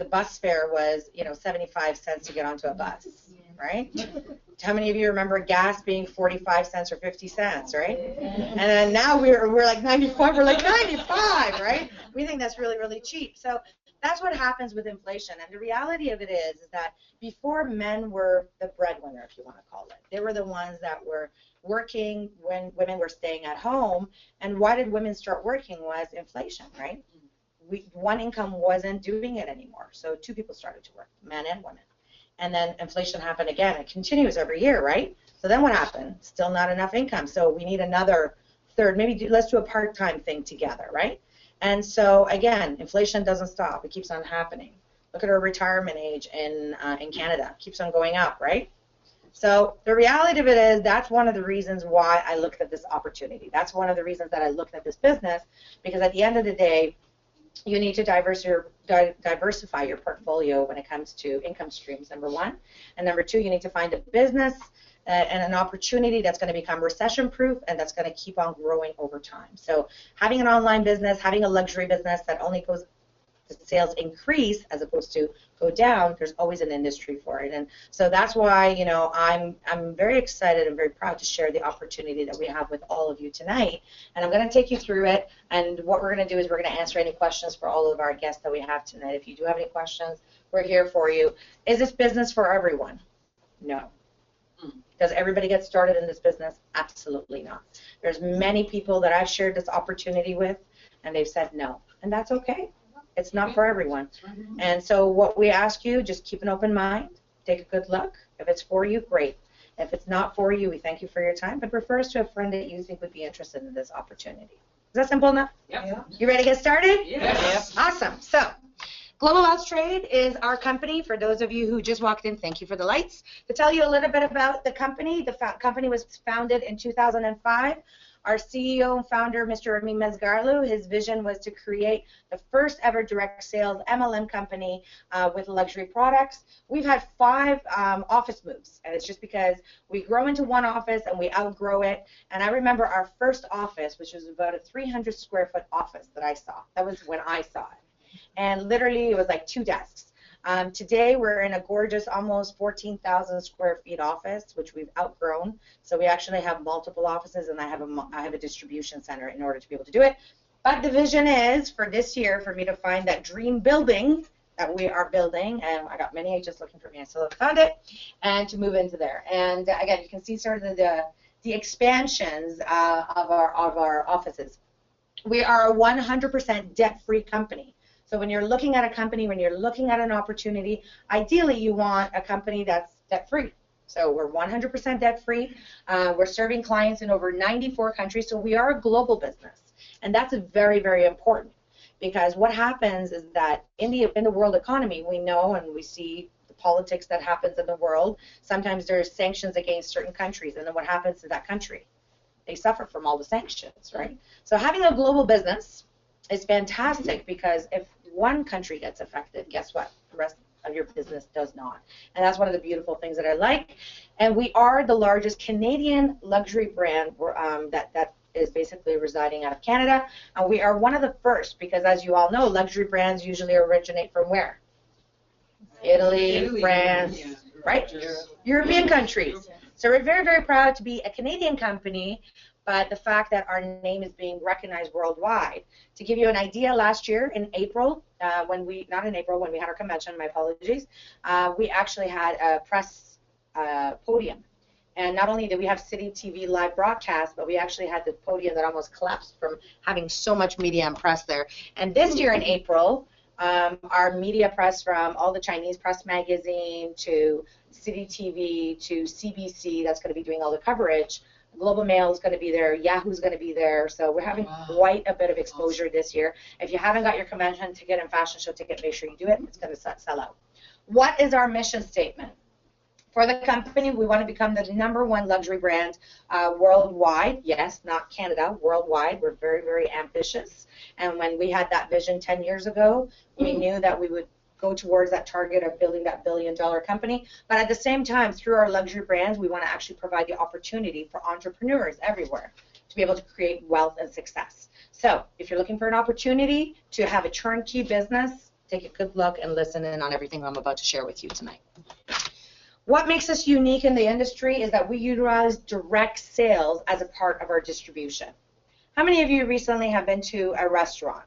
the bus fare was, 75 cents to get onto a bus, right? How many of you remember gas being 45 cents or 50 cents, right? And then now we're like 95, we're like 95, right? We think that's really, really cheap. So that's what happens with inflation. And the reality of it is that before men were the breadwinner, if you want to call it, they were the ones that were working when women were staying at home. And why did women start working was inflation, right? One income wasn't doing it anymore. So two people started to work, men and women. And then inflation happened again. It continues every year, right? So then what happened? Still not enough income. So we need another third. Maybe let's do a part-time thing together, right? And so again, inflation doesn't stop. It keeps on happening. Look at our retirement age in Canada. It keeps on going up, right? So the reality of it is that's one of the reasons why I looked at this opportunity. That's one of the reasons that I looked at this business, because at the end of the day, you need to diversify your portfolio when it comes to income streams, number one. And number two, you need to find a business and an opportunity that's going to become recession-proof and that's going to keep on growing over time. So having an online business, having a luxury business that only goes, the sales increase as opposed to go down, there's always an industry for it. And so that's why, I'm very excited and very proud to share the opportunity that we have with all of you tonight. And I'm going to take you through it. And what we're going to do is we're going to answer any questions for all of our guests that we have tonight. If you do have any questions, we're here for you. Is this business for everyone? No. Does everybody get started in this business? Absolutely not. There's many people that I've shared this opportunity with, and they've said no. And that's okay. It's not for everyone. And so what we ask you, just keep an open mind, take a good look. If it's for you, great. If it's not for you, we thank you for your time, but refer us to a friend that you think would be interested in this opportunity. Is that simple enough? Yep. You ready to get started? Yes. Awesome. So Global Wealth Trade is our company. For those of you who just walked in, thank you for the lights. To tell you a little bit about the company company was founded in 2005. Our CEO and founder, Mr. Remy Mesgarlu, his vision was to create the first ever direct sales MLM company with luxury products. We've had 5 office moves, and it's just because we grow into one office and we outgrow it. And I remember our first office, which was about a 300 square foot office that I saw. That was when I saw it. And literally it was like 2 desks. Today we're in a gorgeous almost 14,000 square feet office, which we've outgrown. So we actually have multiple offices, and I have a distribution center in order to be able to do it. But the vision is for this year for me to find that dream building that we are building, and I got many agents looking for me. I still haven't found it, and to move into there. And again, you can see sort of the expansions of our offices. We are a 100% debt-free company. So when you're looking at a company, when you're looking at an opportunity, ideally you want a company that's debt-free. So we're 100% debt-free. We're serving clients in over 94 countries, so we are a global business. And that's very, very important, because what happens is that in the world economy, we know and we see the politics that happens in the world. Sometimes there's sanctions against certain countries, and then what happens to that country? They suffer from all the sanctions, right? So having a global business is fantastic, because if one country gets affected, guess what? The rest of your business does not. And that's one of the beautiful things that I like. And we are the largest Canadian luxury brand that is basically residing out of Canada. And we are one of the first, because as you all know, luxury brands usually originate from where? Italy, France, right? European countries. So we're very, very proud to be a Canadian company, but the fact that our name is being recognized worldwide. To give you an idea, last year in April, when we had our convention, my apologies, we actually had a press podium. And not only did we have City TV live broadcast, but we actually had the podium that almost collapsed from having so much media and press there. And this year in April, our media press, from all the Chinese press magazine to City TV to CBC, that's going to be doing all the coverage. Global Mail is going to be there. Yahoo's going to be there. So we're having quite a bit of exposure this year. If you haven't got your convention ticket and fashion show ticket, make sure you do it. It's going to sell out. What is our mission statement? For the company, we want to become the #1 luxury brand worldwide. Yes, not Canada, worldwide. We're very, very ambitious. And when we had that vision 10 years ago, we knew that we would go towards that target of building that billion-dollar company. But at the same time, through our luxury brands, we want to actually provide the opportunity for entrepreneurs everywhere to be able to create wealth and success. So if you're looking for an opportunity to have a turnkey business, take a good look and listen in on everything I'm about to share with you tonight. What makes us unique in the industry is that we utilize direct sales as a part of our distribution. How many of you recently have been to a restaurant?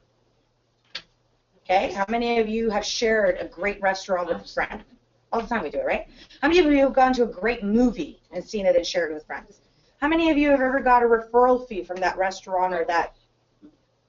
Okay, how many of you have shared a great restaurant with a friend? All the time we do it, right? How many of you have gone to a great movie and seen it and shared it with friends? How many of you have ever got a referral fee from that restaurant or that?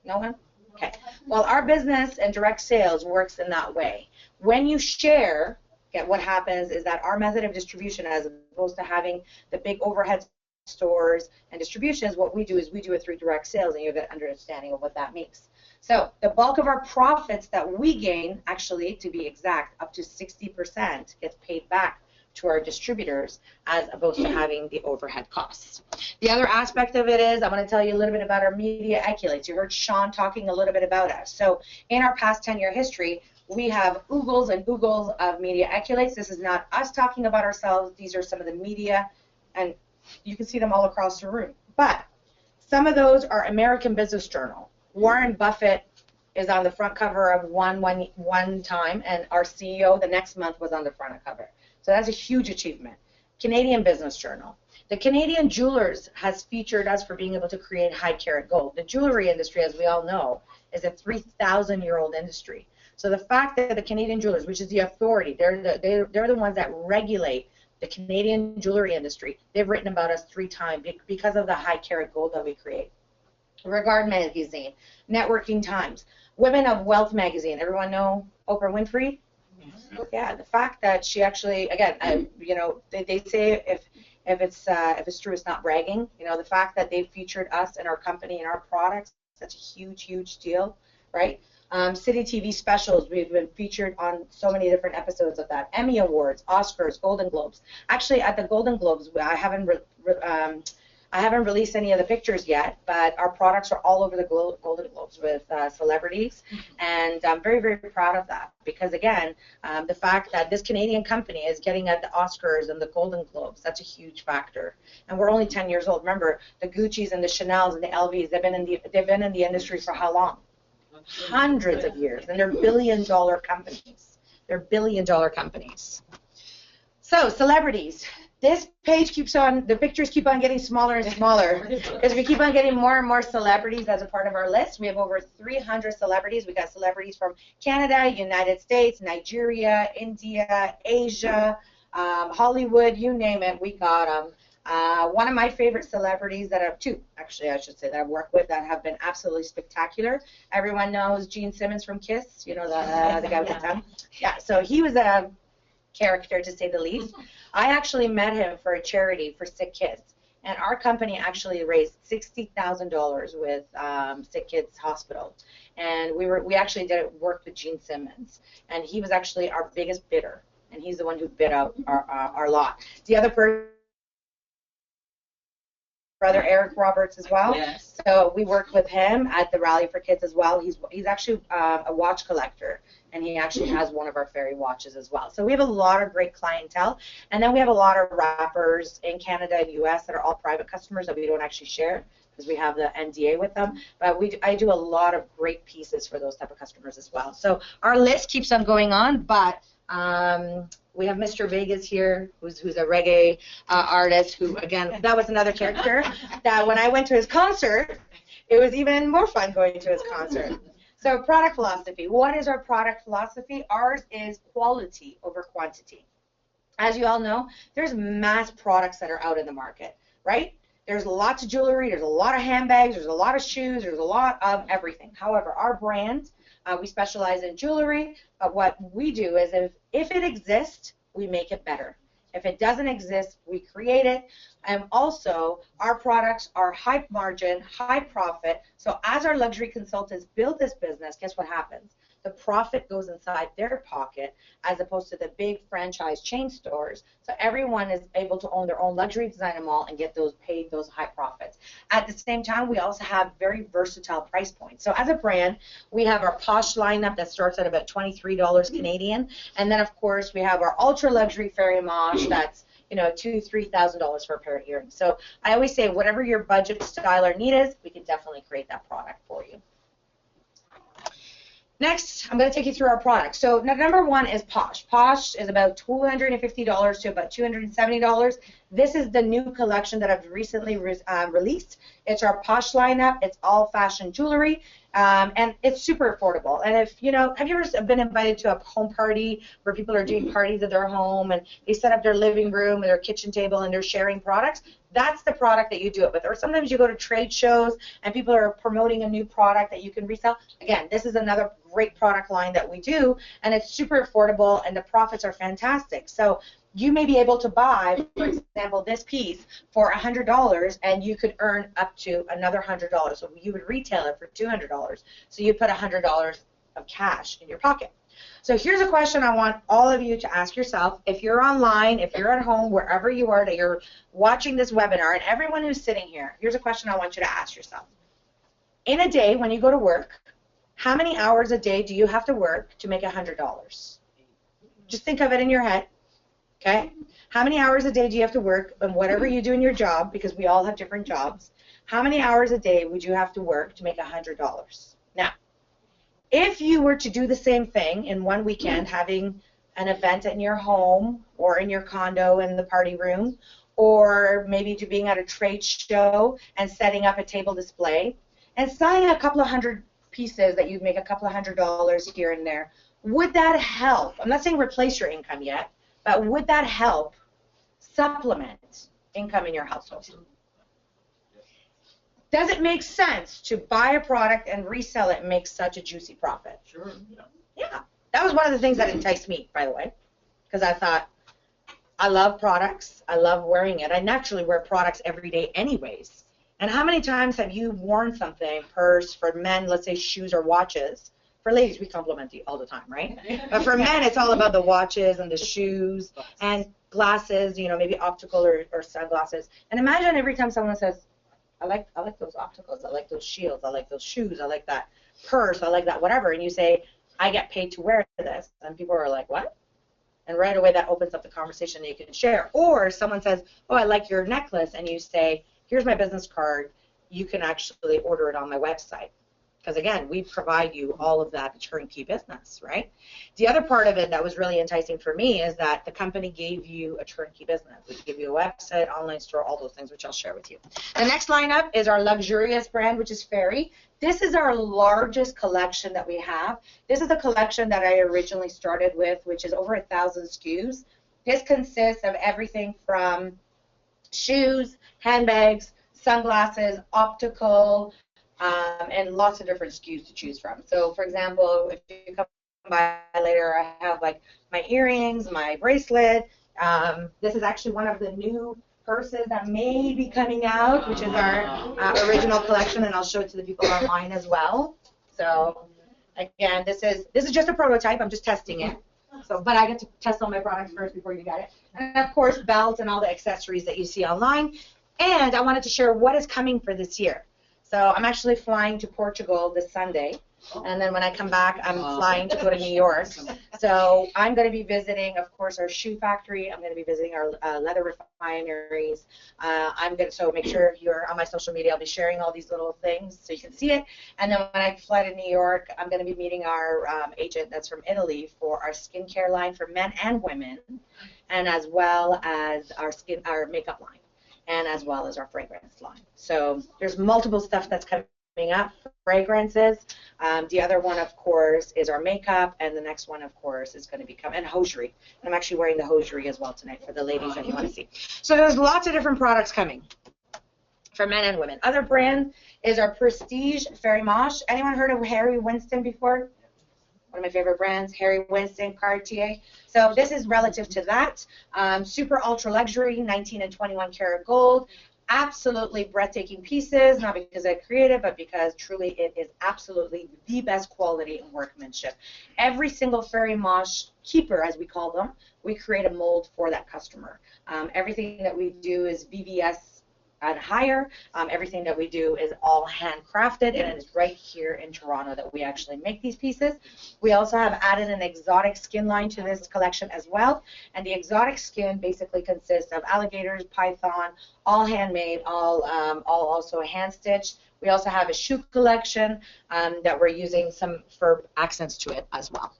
No one? Okay. Well, our business and direct sales works in that way. When you share, what happens is that our method of distribution, as opposed to having the big overhead stores and distributions, what we do is we do it through direct sales, and you have an understanding of what that means. So the bulk of our profits that we gain, actually, to be exact, up to 60% gets paid back to our distributors as opposed to having the overhead costs. The other aspect of it is I want to tell you a little bit about our media accolades. You heard Sean talking a little bit about us. So in our past 10-year history, we have oogles and oogles of media accolades. This is not us talking about ourselves. These are some of the media, and you can see them all across the room. But some of those are American Business Journal. Warren Buffett is on the front cover of one time, and our CEO the next month was on the front cover. So that's a huge achievement. Canadian Business Journal. The Canadian Jewelers has featured us for being able to create high-carat gold. The jewelry industry, as we all know, is a 3,000-year-old industry. So the fact that the Canadian Jewelers, which is the authority, they're the ones that regulate the Canadian jewelry industry, they've written about us 3 times because of the high-carat gold that we create. Regard Magazine, Networking Times, Women of Wealth Magazine. Everyone know Oprah Winfrey? Yeah, the fact that she actually, again, you know, they say if it's true, it's not bragging. You know, the fact that they featured us and our company and our products, that's a huge, huge deal, right? City TV specials, we've been featured on so many different episodes of that. Emmy Awards, Oscars, Golden Globes. Actually, at the Golden Globes, I haven't released any of the pictures yet, but our products are all over the Golden Globes with celebrities, and I'm very, very proud of that because, again, the fact that this Canadian company is getting at the Oscars and the Golden Globes, that's a huge factor. And we're only 10 years old. Remember, the Gucci's and the Chanel's and the LV's, they've been in the industry for how long? Hundreds of years, and they're billion-dollar companies. They're billion-dollar companies. So, celebrities. This page keeps on, the pictures keep on getting smaller and smaller because we keep on getting more and more celebrities as a part of our list. We have over 300 celebrities. We got celebrities from Canada, United States, Nigeria, India, Asia, Hollywood, you name it, we got them. One of my favorite celebrities that I've, 2 actually I should say, that I've worked with that have been absolutely spectacular. Everyone knows Gene Simmons from Kiss, you know, the guy with the tongue. Yeah, so he was a character, to say the least. I actually met him for a charity for sick kids, and our company actually raised $60,000 with Sick Kids Hospital, and we actually did work with Gene Simmons, and he was actually our biggest bidder, and he's the one who bid out our lot. The other person, brother Eric Roberts as well. Yes. So we worked with him at the Rally for Kids as well. He's actually a watch collector, and he actually has one of our fairy watches as well. So we have a lot of great clientele, and then we have a lot of rappers in Canada and US that are all private customers that we don't actually share because we have the NDA with them. But I do a lot of great pieces for those type of customers as well. So our list keeps on going on, but we have Mr. Vegas here, who's a reggae artist, who, again, that was another character that when I went to his concert, it was even more fun going to his concert. So product philosophy. What is our product philosophy? Ours is quality over quantity. As you all know, there's mass products that are out in the market, right? There's lots of jewelry, there's a lot of handbags, there's a lot of shoes, there's a lot of everything. However, our brand, we specialize in jewelry, but what we do is if it exists, we make it better. If it doesn't exist, we create it. And also, our products are high margin, high profit. So as our luxury consultants build this business, guess what happens? The profit goes inside their pocket as opposed to the big franchise chain stores. So everyone is able to own their own luxury designer mall and get those paid, those high profits. At the same time, we also have very versatile price points. So as a brand, we have our Posh lineup that starts at about $23 Canadian. And then, of course, we have our ultra luxury fairy mosh that's, you know, $2,000 to $3,000 for a pair of earrings. So I always say, whatever your budget, style, or need is, we can definitely create that product for you. Next, I'm going to take you through our products. So number one is Posh. Posh is about $250 to about $270. This is the new collection that I've recently released. It's our Posh lineup. It's all fashion jewelry, and it's super affordable. And if, you know, have you ever been invited to a home party where people are doing parties at their home and they set up their living room and their kitchen table and they're sharing products? That's the product that you do it with. Or sometimes you go to trade shows and people are promoting a new product that you can resell. Again, this is another great product line that we do, and it's super affordable and the profits are fantastic. So you may be able to buy, for example, this piece for $100 and you could earn up to another $100. So you would retail it for $200. So you put $100 of cash in your pocket. So here's a question I want all of you to ask yourself. If you're online, if you're at home, wherever you are that you're watching this webinar, and everyone who's sitting here, here's a question I want you to ask yourself. In a day when you go to work, how many hours a day do you have to work to make $100? Just think of it in your head, okay? How many hours a day do you have to work, and whatever you do in your job, because we all have different jobs, how many hours a day would you have to work to make $100? Now, if you were to do the same thing in one weekend, having an event in your home or in your condo in the party room, or maybe to being at a trade show and setting up a table display and selling a couple of hundred pieces that you'd make a couple of $100 here and there, would that help? I'm not saying replace your income yet, but would that help supplement income in your household? Does it make sense to buy a product and resell it and make such a juicy profit? Sure. Yeah. That was one of the things that enticed me, by the way, because I thought, I love products. I love wearing it. I naturally wear products every day anyways. And how many times have you worn something, purse, for men, let's say shoes or watches? For ladies, we compliment you all the time, right? But for men, it's all about the watches and the shoes and glasses, you know, maybe optical or sunglasses. And imagine every time someone says, I like those opticals, I like those shields, I like those shoes, I like that purse, I like that whatever, and you say, I get paid to wear this, and people are like, what? And right away that opens up the conversation that you can share. Or someone says, oh, I like your necklace, and you say, here's my business card, you can actually order it on my website. Because again, we provide you all of that turnkey business, right? The other part of it that was really enticing for me is that the company gave you a turnkey business. We give you a website, online store, all those things, which I'll share with you. The next lineup is our luxurious brand, which is Fairy. This is our largest collection that we have. This is the collection that I originally started with, which is over 1,000 SKUs. This consists of everything from shoes, handbags, sunglasses, optical, and lots of different SKUs to choose from. So, for example, if you come by later, I have like my earrings, my bracelet. This is actually one of the new purses that may be coming out, which is our original collection, and I'll show it to the people online as well. So, again, this is just a prototype. I'm just testing it. So, but I get to test all my products first before you get it. And of course, belts and all the accessories that you see online. And I wanted to share what is coming for this year. So I'm actually flying to Portugal this Sunday, and then when I come back, I'm flying to go to New York. So I'm going to be visiting, of course, our shoe factory. I'm going to be visiting our leather refineries. So make sure you're on my social media. I'll be sharing all these little things so you can see it. And then when I fly to New York, I'm going to be meeting our agent that's from Italy for our skincare line for men and women, and as well as our makeup line, and as well as our fragrance line. So there's multiple stuff that's coming up, fragrances. The other one, of course, is our makeup, and the next one, of course, is going to become, and hosiery. And I'm actually wearing the hosiery as well tonight for the ladies that you want to see. So there's lots of different products coming for men and women. Other brand is our Prestige Fairy Mosh. Anyone heard of Harry Winston before? One of my favorite brands, Harry Winston, Cartier. So this is relative to that. Super ultra luxury, 19 and 21 karat gold. Absolutely breathtaking pieces, not because I created, but because truly it is absolutely the best quality and workmanship. Every single Fairy Mosh keeper, as we call them, we create a mold for that customer. Everything that we do is VVS and higher. Everything that we do is all handcrafted, and it's right here in Toronto that we actually make these pieces. We also have added an exotic skin line to this collection as well, and the exotic skin basically consists of alligators, python, all handmade, all also hand stitched. We also have a shoe collection that we're using some for accents to it as well.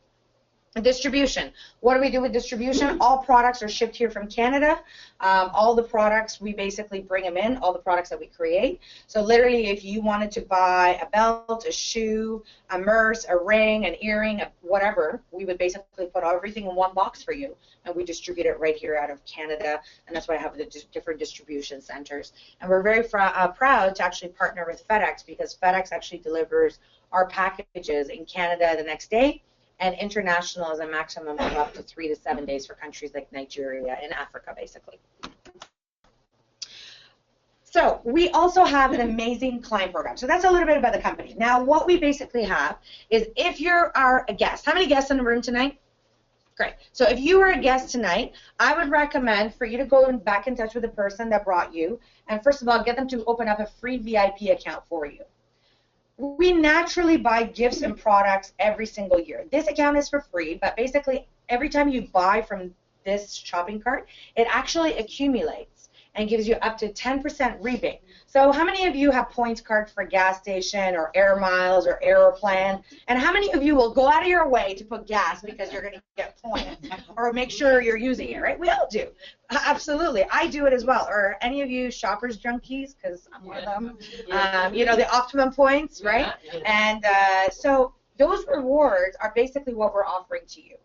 Distribution. What do we do with distribution? All products are shipped here from Canada. All the products, we basically bring them in, all the products that we create. So literally, if you wanted to buy a belt, a shoe, a purse, a ring, an earring, whatever, we would basically put everything in one box for you, and we distribute it right here out of Canada, and that's why I have the different distribution centers. And we're very proud to actually partner with FedEx, because FedEx actually delivers our packages in Canada the next day, and international is a maximum of up to 3 to 7 days for countries like Nigeria and Africa, basically. So we also have an amazing client program. So that's a little bit about the company. Now, what we basically have is, if you're a guest, how many guests in the room tonight? Great. So if you were a guest tonight, I would recommend for you to go back in touch with the person that brought you, and first of all, get them to open up a free VIP account for you. We naturally buy gifts and products every single year. This account is for free, but basically every time you buy from this shopping cart, it actually accumulates and gives you up to 10% rebate. So how many of you have points cards for gas station or air miles or Aeroplan? And how many of you will go out of your way to put gas because you're going to get points or make sure you're using it, right? We all do. Absolutely. I do it as well. Or any of you shoppers junkies, because I'm one of them, you know, the optimum points, right? And so those rewards are basically what we're offering to you.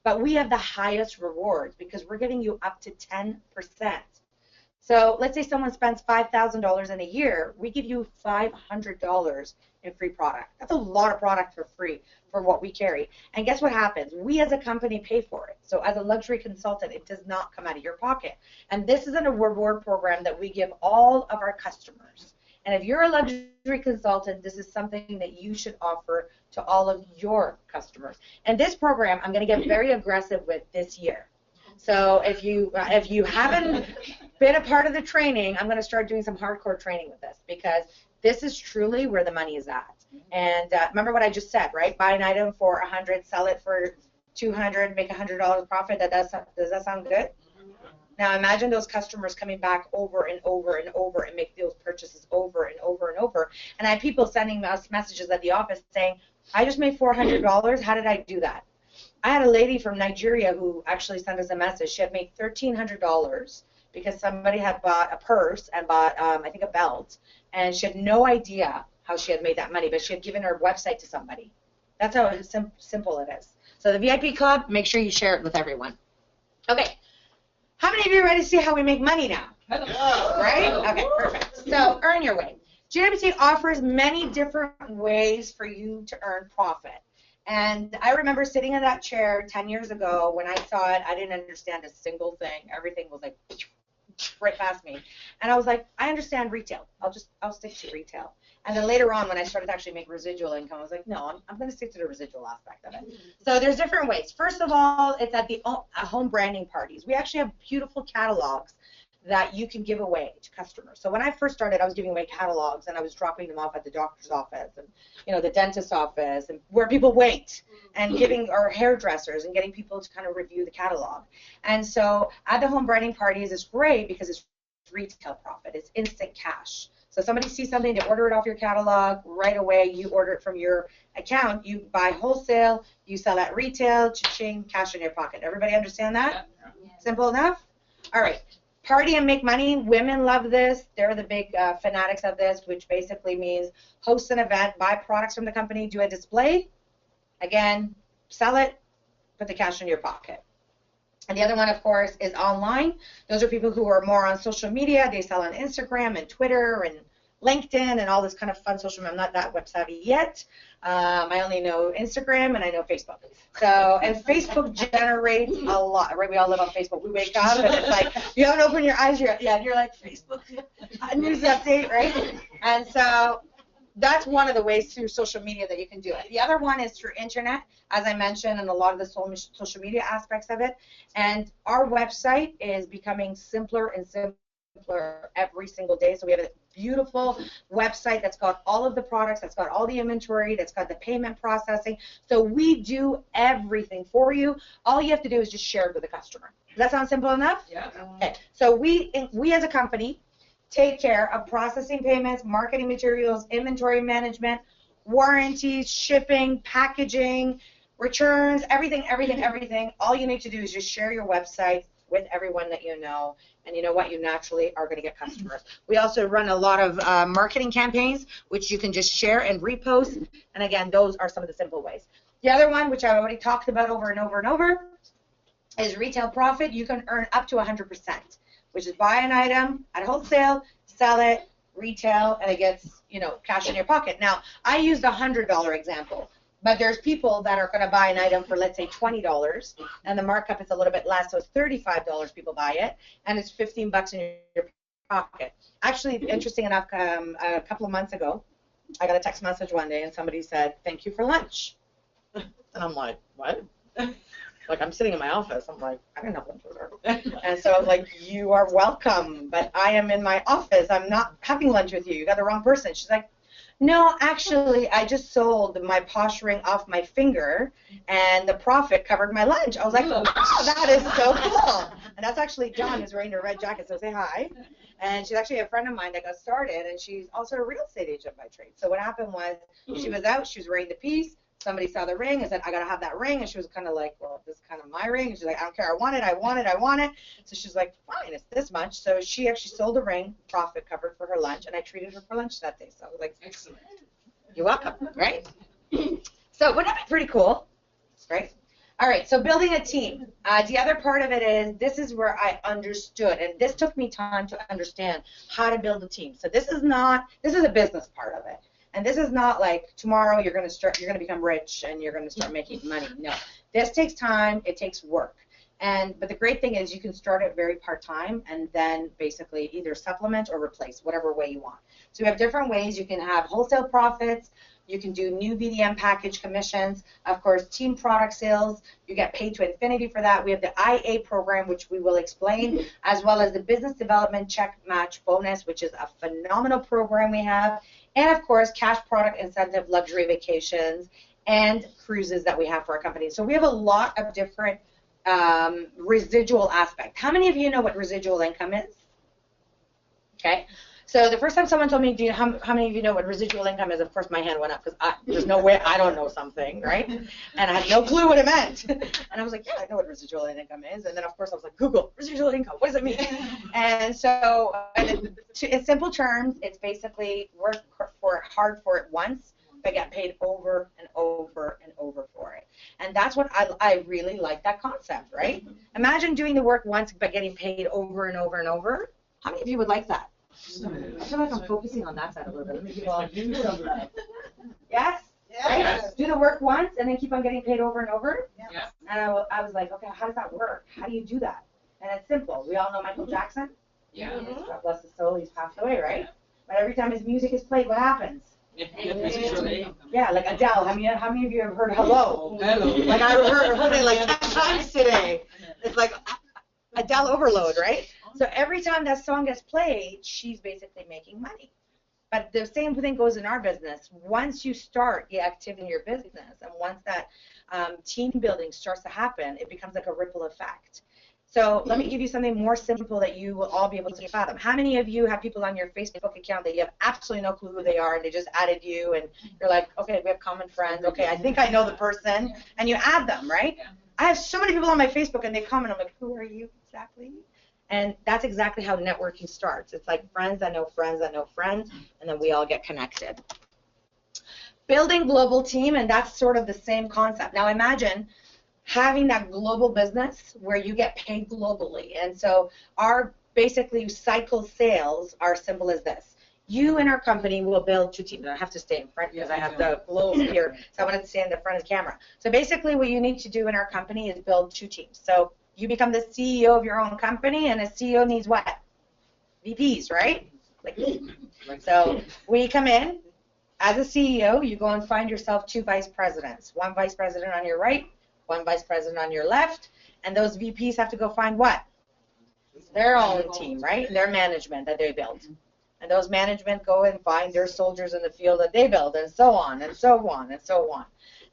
But we have the highest rewards because we're giving you up to 10%. So let's say someone spends $5,000 in a year, we give you $500 in free product. That's a lot of product for free for what we carry. And guess what happens? We as a company pay for it. So as a luxury consultant, it does not come out of your pocket. And this is a reward program that we give all of our customers. And if you're a luxury consultant, this is something that you should offer to all of your customers. And this program, I'm going to get very aggressive with this year. So if you haven't been a part of the training, I'm going to start doing some hardcore training with this, because this is truly where the money is at. And remember what I just said, right? Buy an item for $100, sell it for $200, make $100 profit. Does that sound good? Now imagine those customers coming back over and over and over and make those purchases over and over and over. And I have people sending us messages at the office saying, I just made $400. How did I do that? I had a lady from Nigeria who actually sent us a message. She had made $1,300 because somebody had bought a purse and bought, I think, a belt, and she had no idea how she had made that money, but she had given her website to somebody. That's how simple it is. So the VIP Club, make sure you share it with everyone. Okay. How many of you are ready to see how we make money now? Right? Okay, perfect. So earn your way. GWT offers many different ways for you to earn profit. And I remember sitting in that chair 10 years ago when I saw it. I didn't understand a single thing. Everything was like right past me. And I was like, I understand retail. I'll stick to retail. And then later on, when I started to actually make residual income, I was like, no, I'm going to stick to the residual aspect of it. So there's different ways. First of all, it's at the home branding parties. We actually have beautiful catalogs that you can give away to customers. So when I first started, I was giving away catalogs, and I was dropping them off at the doctor's office and, you know, the dentist's office, and where people wait, and giving, or hairdressers, and getting people to kind of review the catalog. And so at the home branding parties, it's great because it's retail profit. It's instant cash. So somebody sees something, they order it off your catalog, right away you order it from your account, you buy wholesale, you sell at retail, cha-ching, cash in your pocket. Everybody understand that? Yeah. Simple enough? All right. Party and make money. Women love this. They're the big fanatics of this, which basically means host an event, buy products from the company, do a display, again, sell it, put the cash in your pocket. And the other one, of course, is online. Those are people who are more on social media. They sell on Instagram and Twitter and LinkedIn and all this kind of fun social media. I'm not that web savvy yet. I only know Instagram and I know Facebook. So, and Facebook generates a lot, right? We all live on Facebook. We wake up and it's like, you haven't opened your eyes yet. Yeah, and you're like, Facebook, news update, right? And so that's one of the ways through social media that you can do it. The other one is through internet, as I mentioned, and a lot of the social media aspects of it. And our website is becoming simpler and simpler simpler every single day. So we have a beautiful website that's got all of the products, that's got all the inventory, that's got the payment processing. So we do everything for you. All you have to do is just share it with the customer. Does that sound simple enough? Yeah. Okay. So we as a company take care of processing payments, marketing materials, inventory management, warranties, shipping, packaging, returns, everything. All you need to do is just share your website with everyone that you know, and you know what, you naturally are going to get customers. We also run a lot of marketing campaigns, which you can just share and repost, and again, those are some of the simple ways. The other one, which I already talked about over and over and over, is retail profit. You can earn up to 100%, which is buy an item at wholesale, sell it, retail, and it gets, you know, cash in your pocket. Now, I used a $100 example. But there's people that are going to buy an item for, let's say, $20, and the markup is a little bit less, so it's $35 people buy it, and it's $15 in your pocket. Actually, interesting enough, a couple of months ago, I got a text message one day, and somebody said, "Thank you for lunch." And I'm like, what? Like, I'm sitting in my office. I'm like, I didn't have lunch with her. And so I was like, you are welcome, but I am in my office. I'm not having lunch with you. You got the wrong person. She's like, no, actually, I just sold my Posh ring off my finger, and the profit covered my lunch. I was like, oh, that is so cool. And that's actually Dawn, who's wearing her red jacket, so say hi. And she's actually a friend of mine that got started, and she's also a real estate agent by trade. So what happened was she was out, she was wearing the piece. Somebody saw the ring and said, I got to have that ring. And she was kind of like, well, this is kind of my ring. And she's like, I don't care. I want it. So she's like, fine, it's this much. So she actually sold the ring, profit covered for her lunch, and I treated her for lunch that day. So I was like, excellent. You're welcome, right? So wouldn't that be pretty cool, right? All right, so building a team. The other part of it is, this is where I understood, and this took me time to understand how to build a team. So this is a business part of it. And this is not like tomorrow you're going to become rich and you're going to start making money. No, this takes time. It takes work. But the great thing is you can start it very part-time and then basically either supplement or replace, whatever way you want. So we have different ways. You can have wholesale profits. You can do new BDM package commissions. Of course, team product sales. You get paid to infinity for that. We have the IA program, which we will explain, as well as the business development check match bonus, which is a phenomenal program we have. And, of course, cash product incentive, luxury vacations, and cruises that we have for our company. So we have a lot of different residual aspects. How many of you know what residual income is? Okay. So the first time someone told me, how many of you know what residual income is? Of course, my hand went up because there's no way I don't know something, right? And I had no clue what it meant. And I was like, yeah, I know what residual income is. And then, of course, I was like, Google, residual income, what does it mean? And so in simple terms, it's basically work hard for it once, but get paid over and over and over for it. And that's what I really like that concept, right? Imagine doing the work once, but getting paid over and over and over. How many of you would like that? I feel like I'm focusing on that side a little bit. Let me give all you some love. Yes? Yes. Right? Do the work once and then keep on getting paid over and over? Yes. And I was like, okay, how does that work? How do you do that? And it's simple. We all know Michael Jackson? Yeah. God bless his soul. He's passed away, right? But every time his music is played, what happens? Yeah, like Adele. How many of you have heard Hello? Hello. Like I heard it like 10 times today. It's like Adele overload, right? So every time that song gets played, she's basically making money. But the same thing goes in our business. Once you start the activity in your business, and once that team building starts to happen, it becomes like a ripple effect. So let me give you something more simple that you will all be able to fathom. How many of you have people on your Facebook account that you have absolutely no clue who they are, and they just added you, and you're like, okay, we have common friends. Okay, I think I know the person, and you add them, right? I have so many people on my Facebook, and they comment. I'm like, who are you exactly? And that's exactly how networking starts. It's like friends that know friends that know friends, and then we all get connected. Building global team, and that's sort of the same concept. Now imagine having that global business where you get paid globally. And so our basically cycle sales are simple as this. You and our company will build two teams. I have to stay in front because I have the globe here, so I want to stay in the front of the camera. So basically what you need to do in our company is build two teams. So you become the CEO of your own company, and a CEO needs what? VPs, right? Like me. So we come in. As a CEO, you go and find yourself two vice presidents. One vice president on your right, one vice president on your left, and those VPs have to go find what? their own team, right? Their management that they build. And those management go and find their soldiers in the field that they build, and so on, and so on, and so on.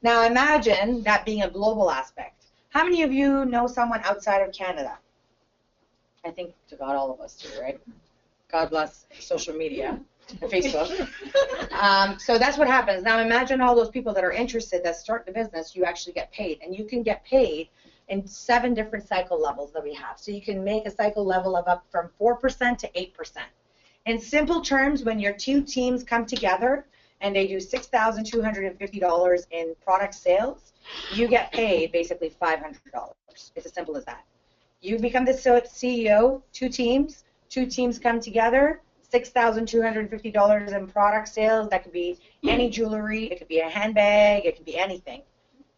Now imagine that being a global aspect. How many of you know someone outside of Canada? I think to God all of us do, right? God bless social media and Facebook. So that's what happens. Now imagine all those people that are interested that start the business, you actually get paid. And you can get paid in 7 different cycle levels that we have. So you can make a cycle level of up from 4% to 8%. In simple terms, when your 2 teams come together and they do $6,250 in product sales, you get paid basically $500. It's as simple as that. You become the CEO, 2 teams come together, $6,250 in product sales. That could be any jewelry, it could be a handbag, it could be anything.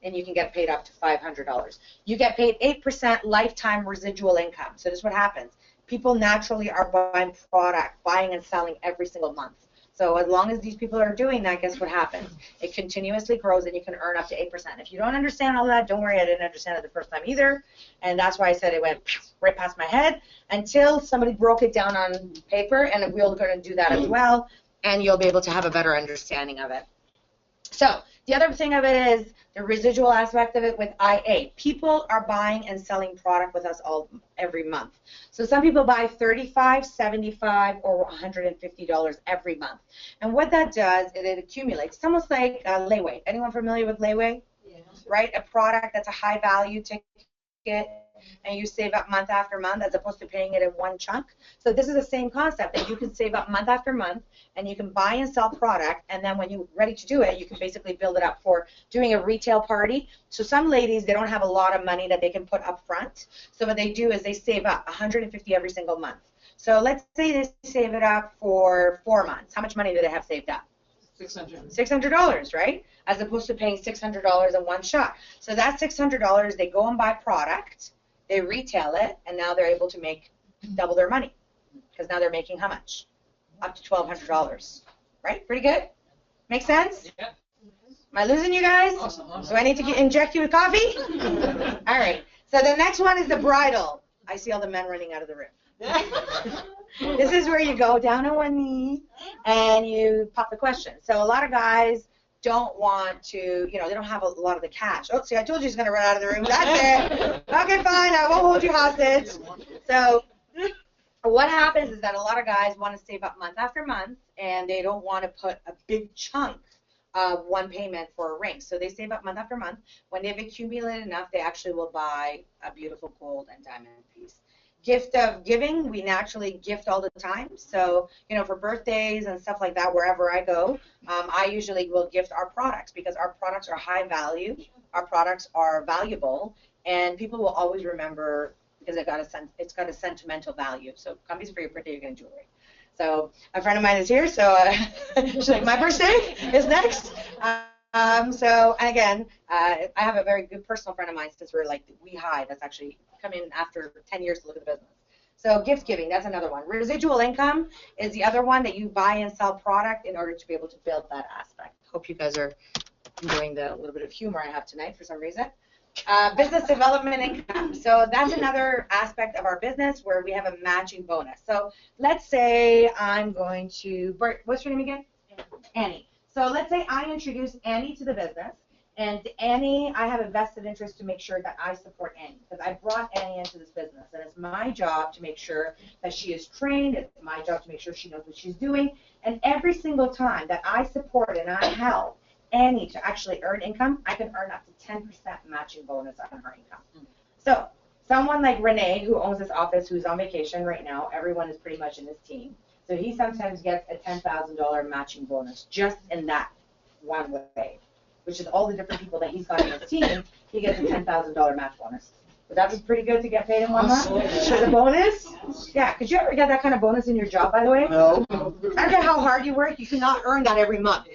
And you can get paid up to $500. You get paid 8% lifetime residual income. So this is what happens. People naturally are buying and selling every single month. So as long as these people are doing that, guess what happens? It continuously grows and you can earn up to 8%. If you don't understand all that, don't worry, I didn't understand it the first time either. And that's why I said it went right past my head until somebody broke it down on paper, and we're going to do that as well, and you'll be able to have a better understanding of it. So the other thing of it is the residual aspect of it with IA. People are buying and selling product with us every month. So some people buy $35, $75, or $150 every month. And what that does is it accumulates. It's almost like layaway. Anyone familiar with layaway? Yeah. Right? A product that's a high value ticket, and you save up month after month as opposed to paying it in one chunk. So this is the same concept, that you can save up month after month and you can buy and sell product, and then when you're ready to do it, you can basically build it up for doing a retail party. So some ladies, they don't have a lot of money that they can put up front. So what they do is they save up $150 every single month. So let's say they save it up for 4 months. How much money do they have saved up? $600, right? As opposed to paying $600 in one shot. So that $600, they go and buy product, they retail it, and now they're able to make double their money. Because now they're making how much? Up to $1,200, right? Pretty good? Make sense? Yeah. Am I losing you guys? Awesome. Do I need to inject you with coffee? All right. So the next one is the bridal. I see all the men running out of the room. This is where you go down on one knee and you pop the question. So a lot of guys don't want to, they don't have a lot of the cash. Oh, see, I told you he's going to run out of the room. That's it. Okay, fine. I won't hold you hostage. So what happens is that a lot of guys want to save up month after month, and they don't want to put a big chunk of one payment for a ring. So they save up month after month. When they've accumulated enough, they actually will buy a beautiful gold and diamond piece. Gift of giving, we naturally gift all the time. So, for birthdays and stuff like that, wherever I go, I usually will gift our products because our products are high value, our products are valuable, and people will always remember because it's got a sentimental value. So come for your birthday, you're getting jewelry. So a friend of mine is here, so she's like, my birthday is next. So again, I have a very good personal friend of mine since we're like high that's actually come in after 10 years to look at the business. So gift giving, that's another one. Residual income is the other one that you buy and sell product in order to be able to build that aspect. Hope you guys are enjoying the little bit of humor I have tonight for some reason. Business development income. So that's another aspect of our business where we have a matching bonus. So let's say I'm going to, what's your name again? Annie. So let's say I introduce Annie to the business, and Annie, I have a vested interest to make sure that I support Annie because I brought Annie into this business, and it's my job to make sure that she is trained. It's my job to make sure she knows what she's doing, and every single time that I support and I help Annie to actually earn income, I can earn up to 10% matching bonus on her income. So someone like Renee, who owns this office, who's on vacation right now, everyone is pretty much in his team. So he sometimes gets a $10,000 matching bonus just in that one way, which is all the different people that he's got in his team. He gets a $10,000 match bonus. Would that be pretty good to get paid in 1 month? For the bonus? Yeah. Could you ever get that kind of bonus in your job, by the way? No. I don't care how hard you work. You cannot earn that every month.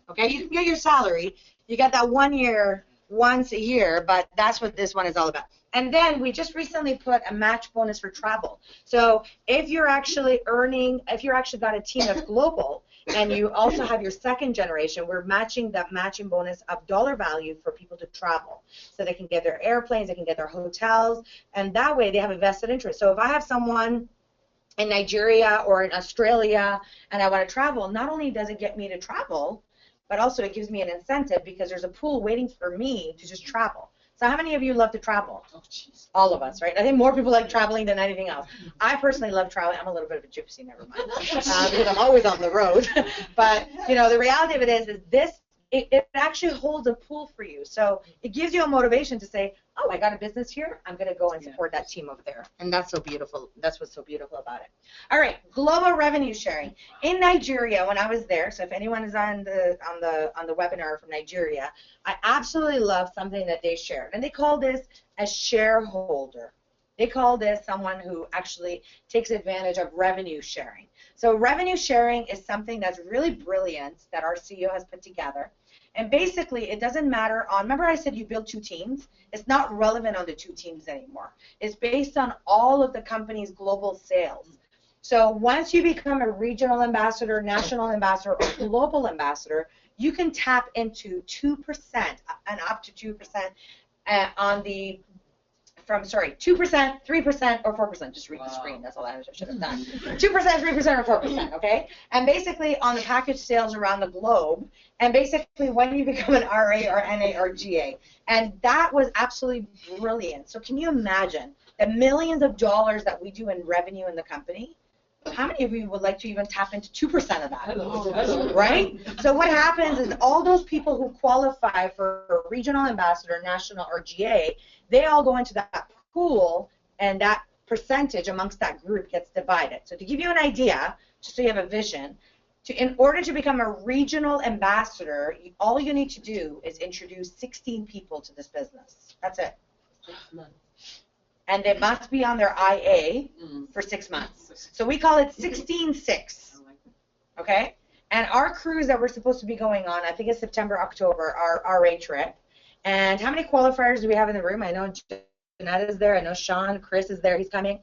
Okay? You can get your salary. You get that 1 year, once a year, but that's what this one is all about. And then we just recently put a match bonus for travel. So if you're actually got a team that's global and you also have your second generation, we're matching that matching bonus of dollar value for people to travel. So they can get their airplanes, they can get their hotels, and that way they have a vested interest. So if I have someone in Nigeria or in Australia and I want to travel, not only does it get me to travel, but also it gives me an incentive because there's a pool waiting for me to just travel. So how many of you love to travel? Oh, geez. All of us, right? I think more people like traveling than anything else. I personally love traveling. I'm a little bit of a gypsy, never mind, because I'm always on the road. But, you know, the reality of it is this, it actually holds a pool for you. So it gives you a motivation to say, oh, I got a business here. I'm going to go and support that team over there. And that's so beautiful. That's what's so beautiful about it. All right, global revenue sharing. In Nigeria, when I was there, so if anyone is on the webinar from Nigeria, I absolutely love something that they shared. And they call this a shareholder. They call this someone who actually takes advantage of revenue sharing. So revenue sharing is something that's really brilliant that our CEO has put together. And basically, it doesn't matter on, remember I said you build two teams? It's not relevant on the two teams anymore. It's based on all of the company's global sales. So once you become a regional ambassador, national ambassador, or global ambassador, you can tap into 2% and up to 2% on the, 2%, 3%, or 4%. Just read the screen. That's all I should have done. 2%, 3%, or 4%, okay? And basically on the package sales around the globe, and basically when you become an RA or NA or GA. And that was absolutely brilliant. So can you imagine the millions of dollars that we do in revenue in the company? How many of you would like to even tap into 2% of that, right? So what happens is all those people who qualify for regional ambassador, national, or GA, they all go into that pool, and that percentage amongst that group gets divided. So to give you an idea, just so you have a vision, in order to become a regional ambassador, all you need to do is introduce 16 people to this business. That's it. And they must be on their IA for 6 months. So we call it 16-6, okay? And our cruise that we're supposed to be going on, I think it's September, October, our RA trip. And how many qualifiers do we have in the room? I know Jeanette is there. I know Sean, Chris is there. He's coming.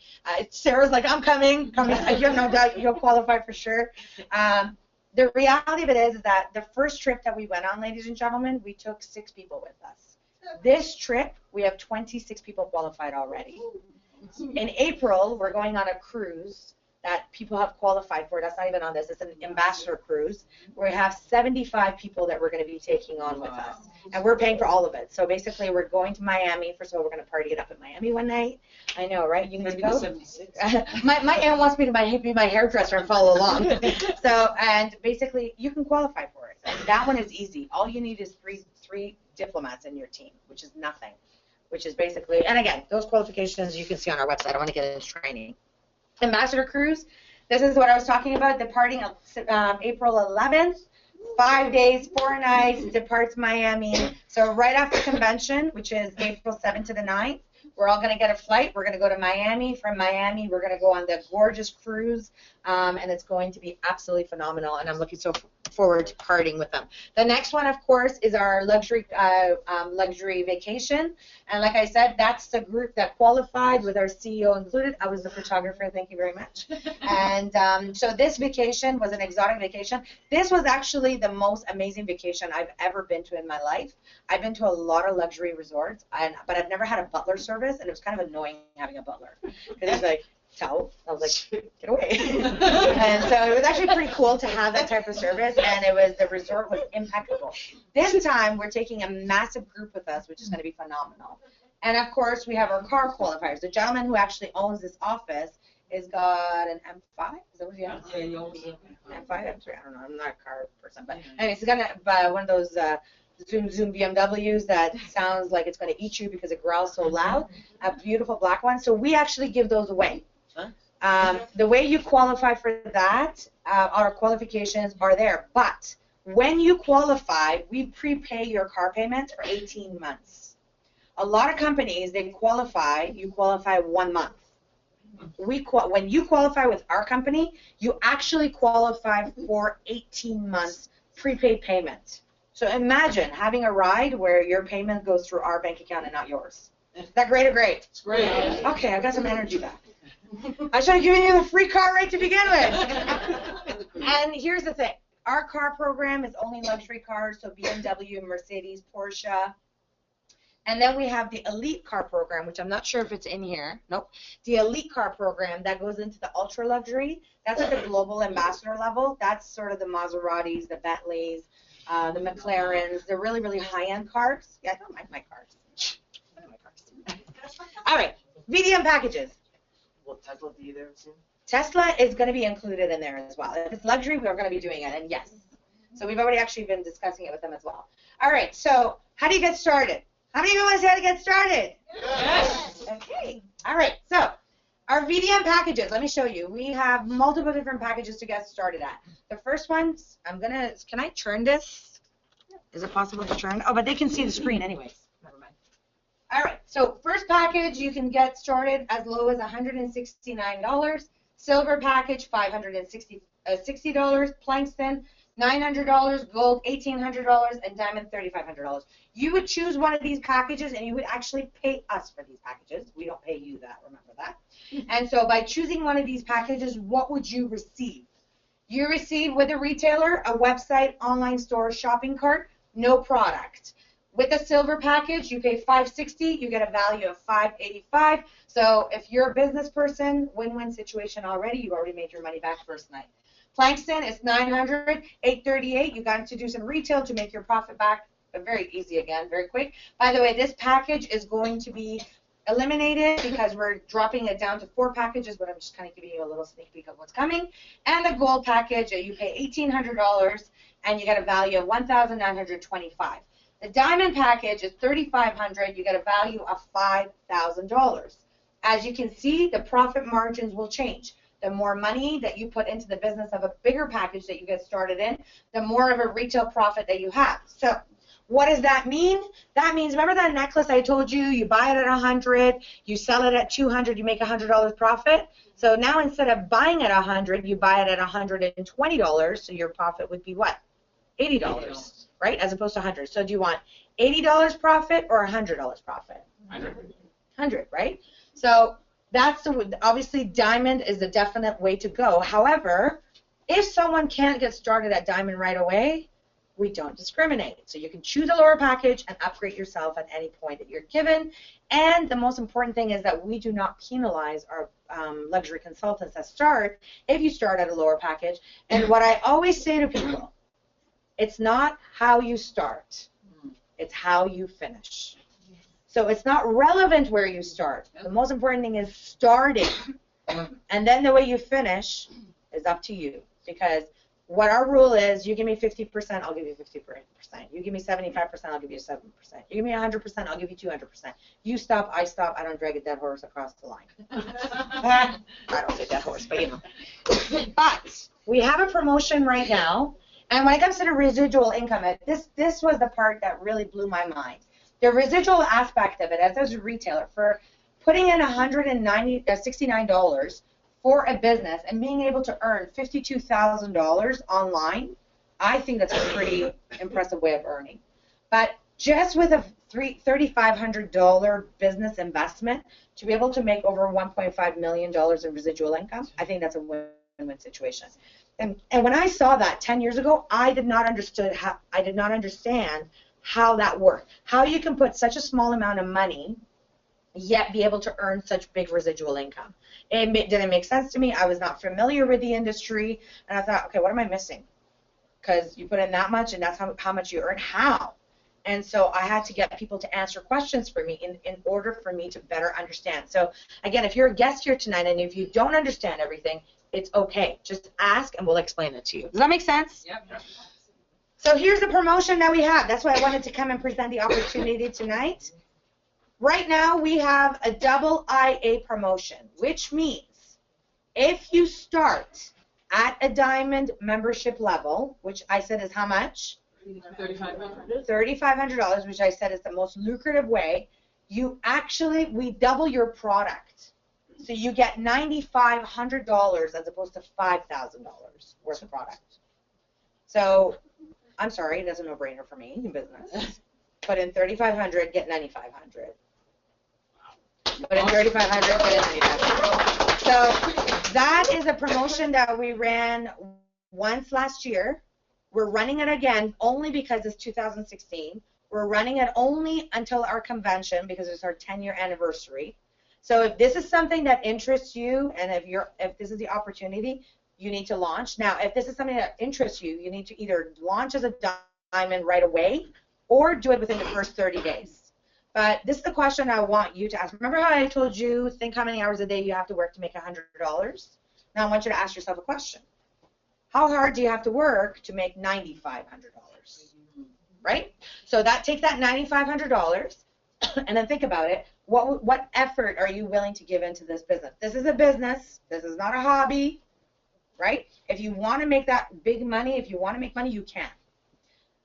Sarah's like, I'm coming. You have no doubt you'll qualify for sure. The reality of it is that the first trip that we went on, ladies and gentlemen, we took 6 people with us. This trip, we have 26 people qualified already. In April, we're going on a cruise that people have qualified for. That's not even on this. It's an ambassador cruise. We have 75 people that we're going to be taking on with us. And we're paying for all of it. So basically, we're going to Miami. First of all, we're going to party it up in Miami one night. I know, right? You need to go? 76. my aunt wants me to be my hairdresser and follow along. So, and basically, you can qualify for it. And that one is easy. All you need is three diplomats in your team, which is nothing, which is basically, and again, those qualifications you can see on our website. I want to get into training. Ambassador Cruise, this is what I was talking about, departing April 11th, 5 days, 4 nights, departs Miami. So right after convention, which is April 7th to the 9th, we're all going to get a flight. We're going to go to Miami. From Miami, we're going to go on the gorgeous cruise, and it's going to be absolutely phenomenal, and I'm looking so forward to partying with them. The next one, of course, is our luxury vacation, and like I said, that's the group that qualified with our CEO included. I was the photographer, thank you very much. And so this vacation was an exotic vacation. This was actually the most amazing vacation I've ever been to in my life. I've been to a lot of luxury resorts, but I've never had a butler service, and it was kind of annoying having a butler, because he's like, towel. I was like, get away. And so it was actually pretty cool to have that type of service, and the resort was impeccable. This time we're taking a massive group with us, which is going to be phenomenal. And of course we have our car qualifiers. The gentleman who actually owns this office has got an M5. Is that what he has? M5, M3. I don't know. I'm not a car person, but anyways, he's got one of those Zoom BMWs that sounds like it's going to eat you because it growls so loud. A beautiful black one. So we actually give those away. The way you qualify for that, our qualifications are there. But when you qualify, we prepay your car payments for 18 months. A lot of companies, you qualify 1 month. When you qualify with our company, you actually qualify for 18 months prepaid payment. So imagine having a ride where your payment goes through our bank account and not yours. Is that great or great? It's great. Okay, I've got some energy back. I should have given you the free car right to begin with. And here's the thing. Our car program is only luxury cars, so BMW, Mercedes, Porsche. And then we have the elite car program, which I'm not sure if it's in here. Nope. The elite car program that goes into the ultra luxury. That's at the global ambassador level. That's sort of the Maseratis, the Bentleys, the McLarens, the really, really high-end cars. Yeah, I don't mind my cars. I don't mind my cars. All right. VDM packages. Will Tesla be there soon? Tesla is going to be included in there as well. If it's luxury, we're going to be doing it, and yes. So we've already actually been discussing it with them as well. All right, so how do you get started? How many of you want to say how to get started? Yes. Okay. All right, so our VDM packages, let me show you. We have multiple different packages to get started at. The first one, can I turn this? Is it possible to turn? Oh, but they can see the screen anyways. Never mind. All right, so first package, you can get started as low as $169. Silver package, $560, Plankston, $900, gold, $1,800, and diamond, $3,500. You would choose one of these packages, and you would actually pay us for these packages. We don't pay you that, remember that. And so by choosing one of these packages, what would you receive? You receive with a retailer, a website, online store, shopping cart, no product. With the silver package, you pay $560, you get a value of $585. So if you're a business person, win-win situation already, you've already made your money back first night. Plankston is $900, $838. You got to do some retail to make your profit back, but very easy again, very quick. By the way, this package is going to be eliminated because we're dropping it down to 4 packages, but I'm just kind of giving you a little sneak peek of what's coming. And the gold package, you pay $1,800, and you get a value of $1,925. The diamond package is $3,500. You get a value of $5,000. As you can see, the profit margins will change. The more money that you put into the business of a bigger package that you get started in, the more of a retail profit that you have. So what does that mean? That means, remember that necklace I told you, you buy it at $100, you sell it at $200, you make $100 profit? So now instead of buying it at $100, you buy it at $120, so your profit would be what? $80. Right, as opposed to 100. So do you want $80 profit or $100 profit? 100, right? So that's obviously diamond is a definite way to go. However, if someone can't get started at diamond right away, we don't discriminate. So you can choose a lower package and upgrade yourself at any point that you're given. And the most important thing is that we do not penalize our luxury consultants that start if you start at a lower package. And what I always say to people, it's not how you start, it's how you finish. So it's not relevant where you start. The most important thing is starting. And then the way you finish is up to you. Because what our rule is, you give me 50%, I'll give you 50%. You give me 75%, I'll give you 7%. You give me 100%, I'll give you 200%. You stop, I stop, I don't drag a dead horse across the line. I don't say dead horse, but you know. But we have a promotion right now. And when it comes to the residual income, this was the part that really blew my mind. The residual aspect of it, as a retailer, for putting in $69 for a business and being able to earn $52,000 online, I think that's a pretty impressive way of earning. But just with a $3,500 business investment, to be able to make over $1.5 million in residual income, I think that's a win-win situation. And when I saw that 10 years ago, I did not understand how that worked. How you can put such a small amount of money, yet be able to earn such big residual income. It didn't make sense to me. I was not familiar with the industry, and I thought, okay, what am I missing? Because you put in that much, and that's how much you earn. How? And so I had to get people to answer questions for me in order for me to better understand. So again, if you're a guest here tonight, and if you don't understand everything, it's okay. Just ask, and we'll explain it to you. Does that make sense? Yep. So here's the promotion that we have. That's why I wanted to come and present the opportunity tonight. Right now, we have a double IA promotion, which means if you start at a diamond membership level, which I said is how much? $3,500. $3,500, which I said is the most lucrative way. We double your product. So you get $9,500 as opposed to $5,000 worth of product. So I'm sorry, that's a no-brainer for me in business. Put in $3,500, get $9,500. Put in 3,500, put in 9,500. So that is a promotion that we ran once last year. We're running it again only because it's 2016. We're running it only until our convention because it's our 10-year anniversary. So if this is something that interests you, and if this is the opportunity, you need to launch. Now, if this is something that interests you, you need to either launch as a diamond right away or do it within the first 30 days. But this is the question I want you to ask. Remember how I told you, think how many hours a day you have to work to make $100? Now I want you to ask yourself a question. How hard do you have to work to make $9,500? Right? So take that $9,500 and then think about it. What effort are you willing to give into this business? This is a business. This is not a hobby, right? If you want to make that big money, if you want to make money, you can.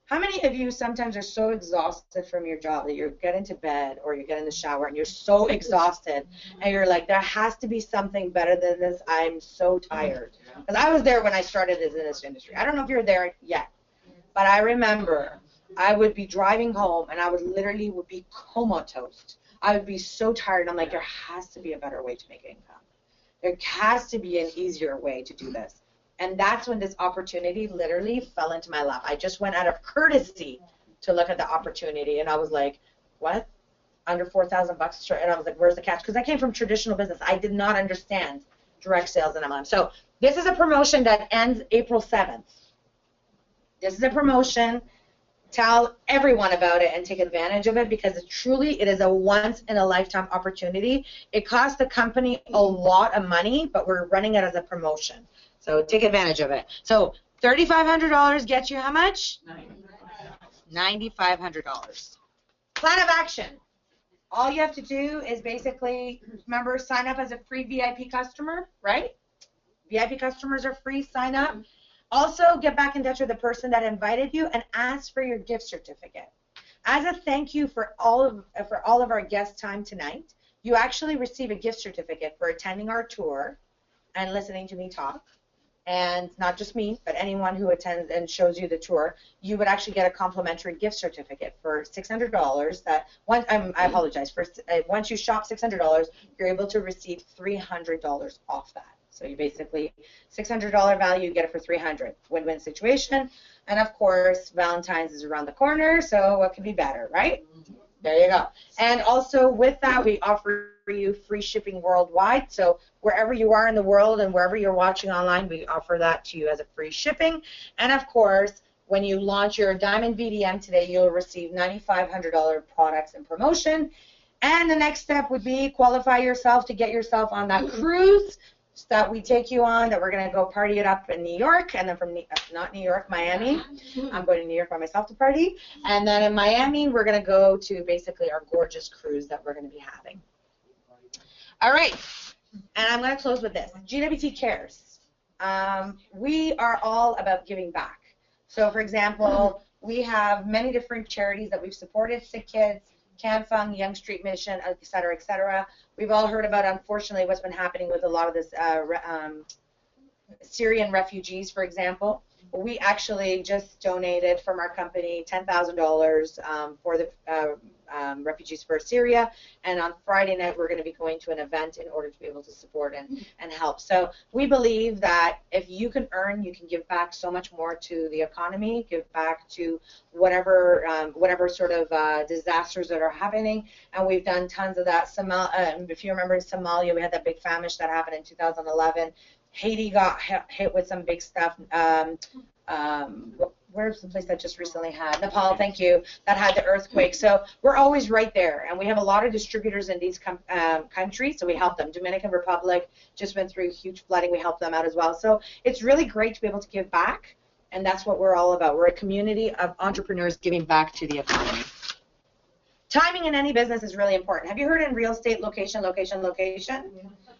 How many of you sometimes are so exhausted from your job that you get into bed or you get in the shower and you're so exhausted and you're like, there has to be something better than this. I'm so tired. Because I was there when I started in this industry. I don't know if you're there yet, but I remember I would be driving home and I would be comatose. I would be so tired. I'm like, there has to be a better way to make income. There has to be an easier way to do this. And that's when this opportunity literally fell into my lap. I just went out of courtesy to look at the opportunity, and I was like, what? Under $4,000? And I was like, where's the catch? Because I came from traditional business. I did not understand direct sales and MLM. So this is a promotion that ends April 7th. This is a promotion. Tell everyone about it and take advantage of it because it is a once-in-a-lifetime opportunity. It costs the company a lot of money, but we're running it as a promotion. So take advantage of it. So $3,500 gets you how much? $9,500. Plan of action. All you have to do is basically, remember, sign up as a free VIP customer, right? VIP customers are free. Sign up. Also, get back in touch with the person that invited you and ask for your gift certificate. As a thank you for all of our guest time tonight, you actually receive a gift certificate for attending our tour and listening to me talk. And not just me, but anyone who attends and shows you the tour, you would actually get a complimentary gift certificate for $600. I apologize. Once you shop $600, you're able to receive $300 off that. So you basically $600 value, you get it for $300. Win-win situation. And of course, Valentine's is around the corner, so what could be better, right? There you go. And also with that, we offer you free shipping worldwide. So wherever you are in the world and wherever you're watching online, we offer that to you as a free shipping. And of course, when you launch your Diamond VDM today, you'll receive $9,500 products and promotion. And the next step would be qualify yourself to get yourself on that cruise that we take you on, that we're going to go party it up in New York, and then from not New York, Miami. I'm going to New York by myself to party. And then in Miami, we're going to go to basically our gorgeous cruise that we're going to be having. All right, and I'm going to close with this. GWT Cares. We are all about giving back. So, for example, we have many different charities that we've supported, Sick Kids, CanFung, Young Street Mission, et cetera, et cetera. We've all heard about, unfortunately, what's been happening with a lot of this Syrian refugees, for example. We actually just donated from our company $10,000 for the refugees for Syria, and on Friday night we're going to be going to an event in order to be able to support and help. So we believe that if you can earn, you can give back so much more to the economy, give back to whatever sort of disasters that are happening, and we've done tons of that. If you remember in Somalia, we had that big famine that happened in 2011. Haiti got hit with some big stuff. Where's the place that just recently had? Nepal, thank you, that had the earthquake. So we're always right there, and we have a lot of distributors in these countries, so we help them. Dominican Republic just went through huge flooding. We help them out as well. So it's really great to be able to give back, and that's what we're all about. We're a community of entrepreneurs giving back to the economy. Timing in any business is really important. Have you heard in real estate, location, location, location?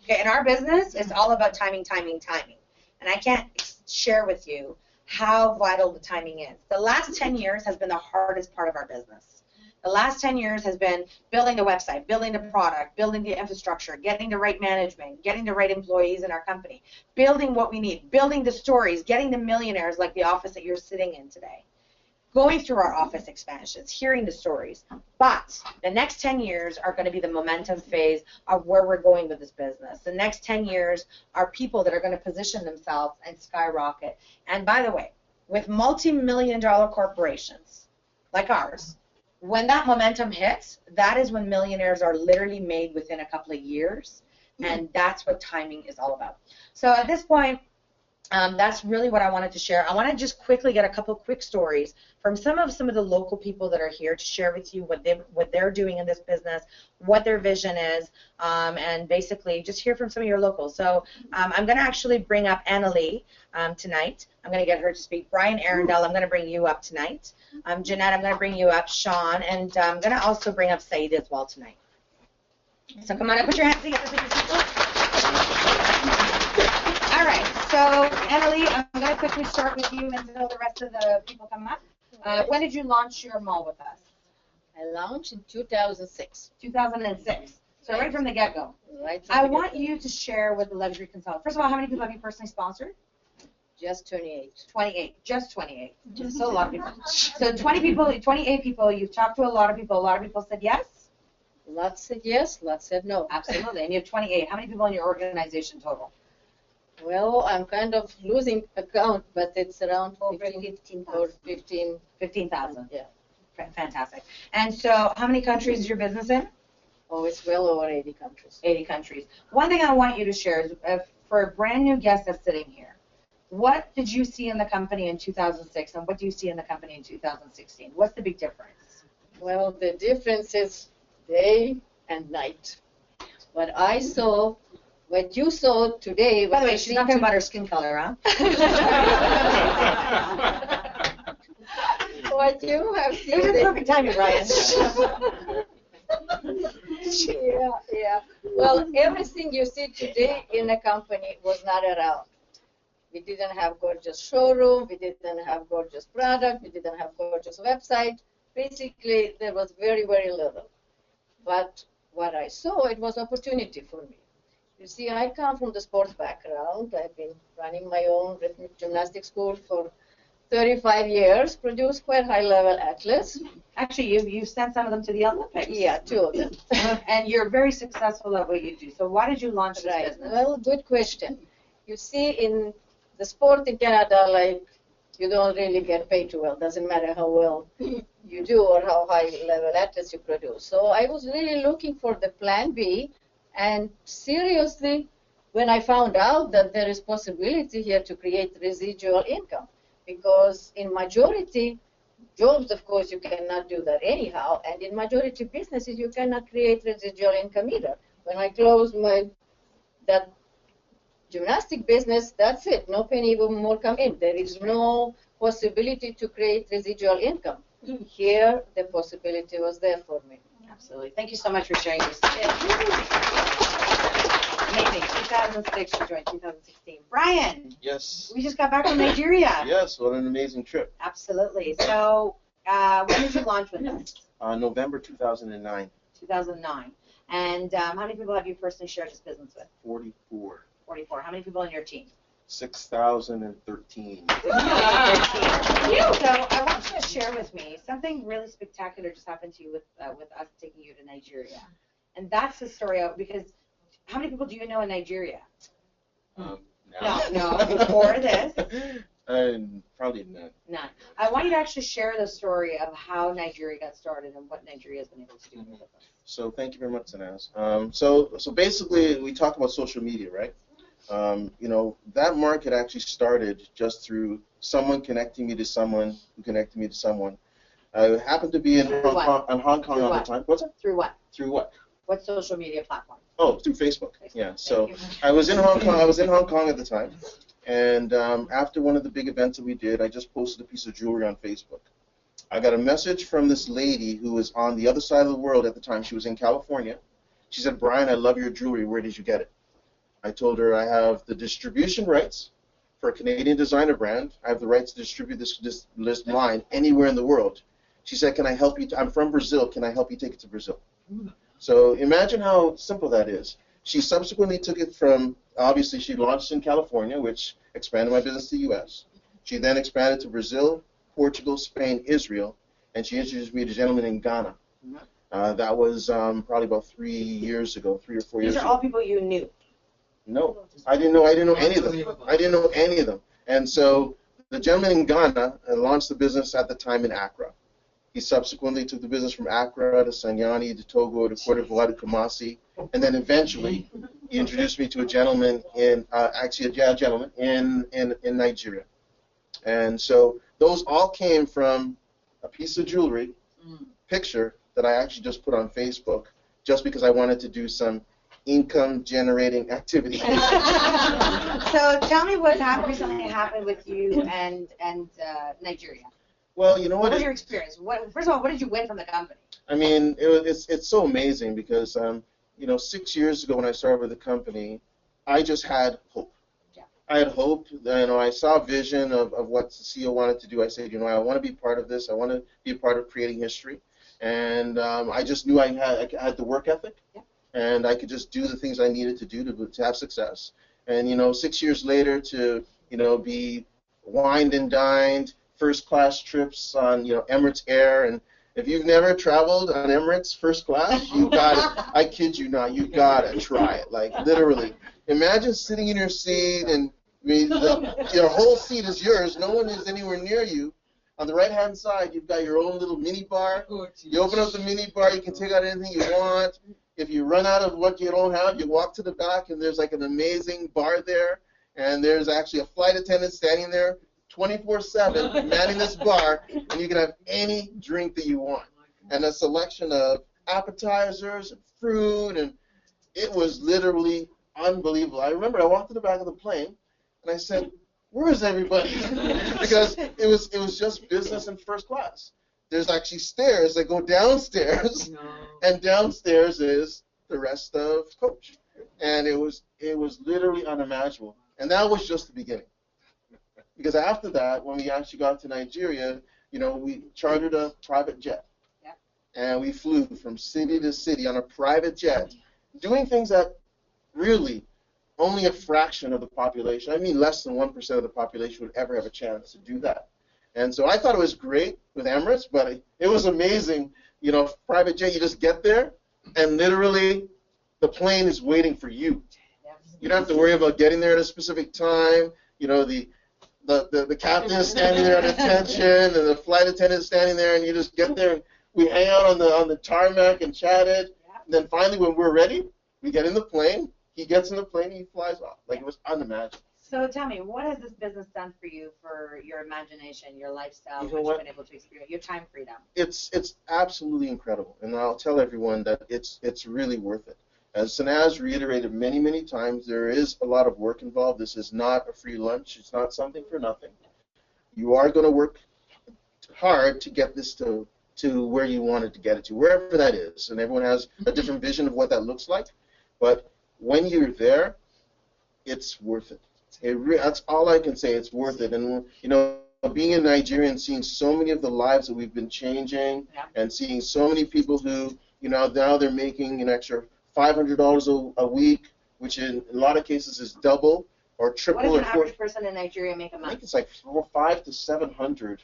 Okay, in our business, it's all about timing, timing, timing. And I can't share with you how vital the timing is. The last 10 years has been the hardest part of our business. The last 10 years has been building the website, building the product, building the infrastructure, getting the right management, getting the right employees in our company, building what we need, building the stories, getting the millionaires like the office that you're sitting in today. going through our office expansions, hearing the stories. But the next 10 years are going to be the momentum phase of where we're going with this business. The next 10 years are people that are going to position themselves and skyrocket. And by the way, with multi-million-dollar corporations like ours, when that momentum hits, that is when millionaires are literally made within a couple of years. And that's what timing is all about. So at this point, that's really what I wanted to share. I want to just quickly get a couple quick stories from some of the local people that are here to share with you what they're doing in this business, what their vision is, and basically just hear from some of your locals. So I'm going to actually bring up Annalie tonight. I'm going to get her to speak. Brian Arundel, I'm going to bring you up tonight. Jeanette, I'm going to bring you up. Sean, and I'm going to also bring up Said as well tonight. So come on up, put your hands together. All right, so Annalie, I'm going to quickly start with you until the rest of the people come up. When did you launch your mall with us? I launched in 2006. 2006. So right from the get-go. Right. I want you to share with the luxury consultant. First of all, how many people have you personally sponsored? Just 28. 28. Just 28. So a lot of people. So 20 people, 28 people. You've talked to a lot of people. A lot of people said yes. Lots said yes, lots said no. Absolutely. And you have 28. How many people in your organization total? Well, I'm kind of losing account, but it's around 15,000. Yeah. Fantastic. And so how many countries is your business in? Oh, it's well over 80 countries. 80 countries. One thing I want you to share is for a brand new guest that's sitting here, what did you see in the company in 2006 and what do you see in the company in 2016? What's the big difference? Well, the difference is day and night. What I saw, what you saw today. By the way, she's not talking about her skin color, huh? What you have seen. It was a perfect timing, Ryan. Yeah. Well, everything you see today in a company was not around. We didn't have gorgeous showroom. We didn't have gorgeous product. We didn't have gorgeous website. Basically, there was very, very little. But what I saw, it was opportunity for me. You see, I come from the sports background. I've been running my own rhythmic gymnastics school for 35 years, produced quite high-level athletes. Actually, you sent some of them to the Olympics. Yeah, 2 of them. And you're very successful at what you do. So why did you launch this business? Well, good question. You see, in the sport in Canada, like, you don't really get paid too well. Doesn't matter how well you do or how high-level athletes you produce. So I was really looking for the plan B. And seriously, when I found out that there is possibility here to create residual income, because in majority jobs, of course, you cannot do that anyhow, and in majority businesses, you cannot create residual income either. When I closed that gymnastic business, that's it. No penny more come in. There is no possibility to create residual income. Here, the possibility was there for me. Absolutely. Thank you so much for sharing your story. Amazing. 2006, you joined 2016. Brian. Yes. We just got back from Nigeria. Yes, what an amazing trip. Absolutely. So when did you launch with us? November 2009. 2009. And how many people have you personally shared this business with? 44. 44. How many people in your team? 6,013. So I want you to share with me something really spectacular just happened to you with us taking you to Nigeria. And that's the story because how many people do you know in Nigeria? No, before this. Probably none. None. I want you to actually share the story of how Nigeria got started and what Nigeria has been able to do with us. So thank you very much, Sanaz. So basically, we talk about social media, right? That market actually started just through someone connecting me to someone who connected me to someone. I happened to be in Hong Kong at the time. What's that? Through what? Through what? What social media platform? Oh, through Facebook. Yeah. So I was in Hong Kong. At the time, and after one of the big events that we did, I just posted a piece of jewelry on Facebook. I got a message from this lady who was on the other side of the world at the time. She was in California. She said, "Brian, I love your jewelry. Where did you get it?" I told her I have the distribution rights for a Canadian designer brand. I have the rights to distribute this line anywhere in the world. She said, "Can I help you? I'm from Brazil. Can I help you take it to Brazil?" So imagine how simple that is. She subsequently took it from, obviously she launched in California, which expanded my business to the U.S. She then expanded to Brazil, Portugal, Spain, Israel, and she introduced me to a gentleman in Ghana. That was probably about 3 years ago, 3 or 4 years These are ago. all people you knew. No, I didn't know any of them. I didn't know any of them. And so the gentleman in Ghana launched the business at the time in Accra. He subsequently took the business from Accra to Sanyani to Togo to Cote d'Ivoire to Kumasi, and then eventually he introduced me to a gentleman in in Nigeria. And so those all came from a piece of jewelry picture that I actually just put on Facebook just because I wanted to do some income generating activity. So tell me what recently happened with you and Nigeria. Well, you know What what? was your experience? First of all, what did you win from the company? I mean, it's so amazing because, 6 years ago when I started with the company, I just had hope. Yeah. I had hope. I saw a vision of what the CEO wanted to do. I said, I want to be part of this. I want to be a part of creating history. And I just knew I had the work ethic. Yeah. And I could just do the things I needed to do to have success. And 6 years later to be wined and dined, first class trips on Emirates Air, and if you've never traveled on Emirates first class, you got it. I kid you not, you gotta try it. Like literally, imagine sitting in your seat and your whole seat is yours. No one is anywhere near you. On the right-hand side, you've got your own little mini bar. You open up the mini bar, you can take out anything you want. If you run out of what you don't have, you walk to the back, and there's like an amazing bar there, and there's actually a flight attendant standing there 24/7 manning this bar, and you can have any drink that you want. And a selection of appetizers and fruit, and it was literally unbelievable. I remember I walked to the back of the plane, and I said, "Where is everybody?" Because it was just business and first class. There's actually stairs that go downstairs, and downstairs is the rest of Coach. And it was literally unimaginable. And that was just the beginning. Because after that, when we actually got to Nigeria, we chartered a private jet. Yeah. And we flew from city to city on a private jet, doing things that really only a fraction of the population, I mean less than 1% of the population would ever have a chance to do that. And so I thought it was great with Emirates, but it was amazing. Private jet, you just get there, and literally the plane is waiting for you. You don't have to worry about getting there at a specific time. The captain is standing there at attention, and the flight attendant is standing there, and you just get there, and we hang out on the tarmac and chatted. And then finally, when we're ready, we get in the plane. He gets in the plane, and he flies off. Like, it was unimaginable. So tell me, what has this business done for you, for your imagination, your lifestyle, You know what what? you've been able to experience, your time freedom? It's absolutely incredible, and I'll tell everyone that it's really worth it. As Sanaz reiterated many, many times, there is a lot of work involved. This is not a free lunch. It's not something for nothing. You are going to work hard to get this to where you wanted to get it to, wherever that is. And everyone has a different vision of what that looks like. But when you're there, it's worth it. That's all I can say. It's worth it. And, being in Nigeria and seeing so many of the lives that we've been changing, and seeing so many people who, now they're making an extra $500 a week, which in a lot of cases is double or triple. What does an average person in Nigeria make a I month? think it's like $500 to $700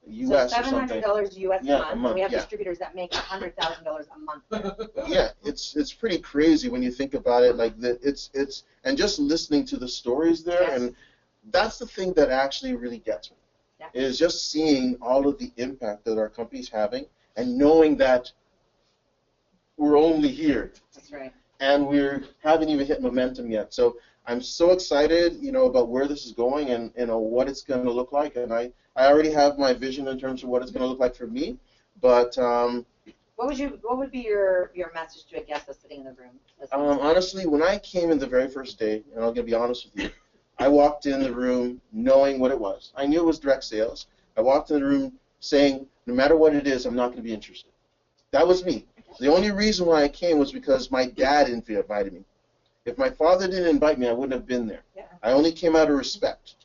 US or something. $700 US Yeah, a month. a month, We have yeah. distributors that make $100,000 a month. Yeah, it's pretty crazy when you think about it. Like and just listening to the stories there, Yes. and that's the thing that actually really gets me. Yeah. Is just seeing all of the impact that our company's having, and knowing that we're only here. That's right. And we haven't even hit momentum yet. So I'm so excited, about where this is going and what it's going to look like. And I already have my vision in terms of what it's going to look like for me. But What would be your message to a guest that's sitting in the room? honestly, when I came in the very first day, and I'm going to be honest with you, I walked in the room knowing what it was. I knew it was direct sales. I walked in the room saying, no matter what it is, I'm not going to be interested. That was me. The only reason why I came was because my dad invited me. If my father didn't invite me, I wouldn't have been there. Yeah. I only came out of respect.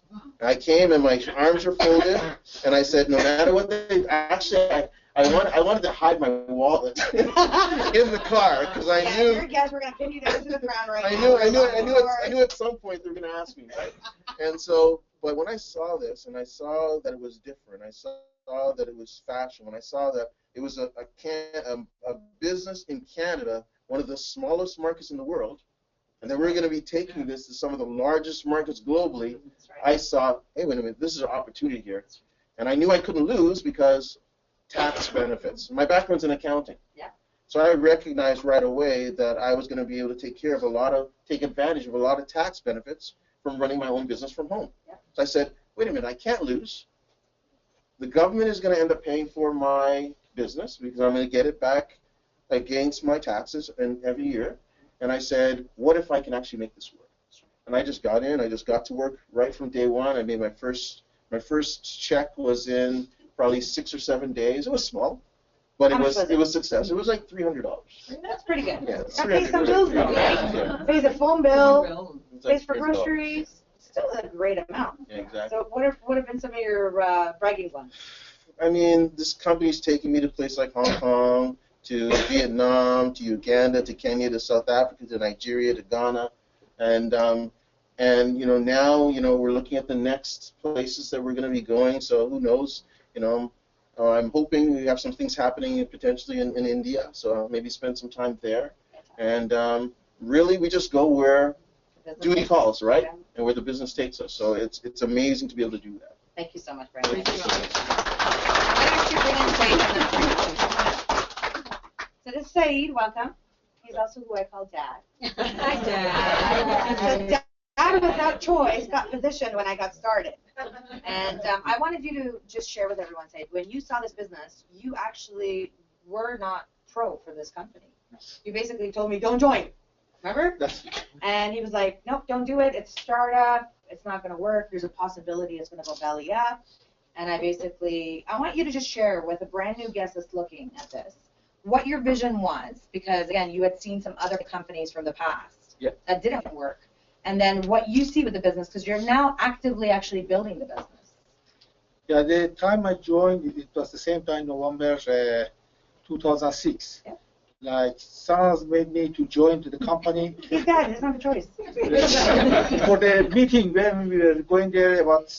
I came and my arms were folded, and I said, no matter what they actually, I wanted to hide my wallet in the car because I knew. Your guests were going to pin you down to the ground right I now. knew at some point they were going to ask me, right? And so, but when I saw this and I saw that it was different, I saw saw that it was fashion, when I saw that it was a business in Canada, one of the smallest markets in the world, and that we're going to be taking this to some of the largest markets globally, I saw, hey, wait a minute, this is an opportunity here. And I knew I couldn't lose because tax benefits. My background's in accounting. Yeah. So I recognized right away that I was going to be able to take advantage of a lot of tax benefits from running my own business from home. Yeah. So I said, wait a minute, I can't lose. The government is going to end up paying for my business because I'm going to get it back against my taxes every year. And I said, what if I can actually make this work? And I just got in. I just got to work right from day one. I made my first check was in probably 6 or 7 days. It was small, but it was success. It was like $300. That's pretty good. Yeah, That pays some bills though, right? Yeah. Pays a phone bill, It's like pays for $300. groceries. Still a great amount. Yeah, exactly. So what have been some of your bragging ones? I mean, this company's taking me to places like Hong Kong, to Vietnam, to Uganda, to Kenya, to South Africa, to Nigeria, to Ghana, and now we're looking at the next places that we're going to be going. So who knows? I'm hoping we have some things happening potentially in India. So I'll maybe spend some time there, and really we just go where duty calls, right? Yeah. And where the business takes us. So it's amazing to be able to do that. Thank you so much, Brandon. Thank you so much. So this is Saeed, welcome. He's also who I call Dad. Hi, Dad. So Dad, without choice, got positioned when I got started. And I wanted you to just share with everyone, Saeed, when you saw this business, you actually were not pro for this company. You basically told me, don't join. Remember? And he was like, nope, don't do it. It's a startup. It's not going to work. There's a possibility it's going to go belly up. And I want you to just share with a brand new guest that's looking at this what your vision was, because again, you had seen some other companies from the past that didn't work, and then what you see with the business, because you're now actively actually building the business. Yeah, the time I joined, it was the same time, November 2006. Yeah. Like, Sanaz made me to join to the company. He's Dad, it's not a choice. For the meeting when we were going there, about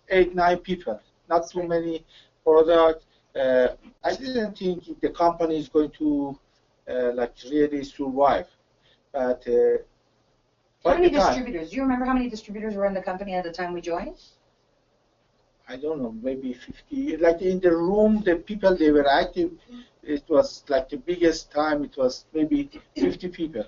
8, 9 people, not too many products. I didn't think the company is going to really survive. But how many distributors? Do you remember how many distributors were in the company at the time we joined? I don't know, maybe 50. Like in the room, the people, they were active. It was like the biggest time, it was maybe 50 people.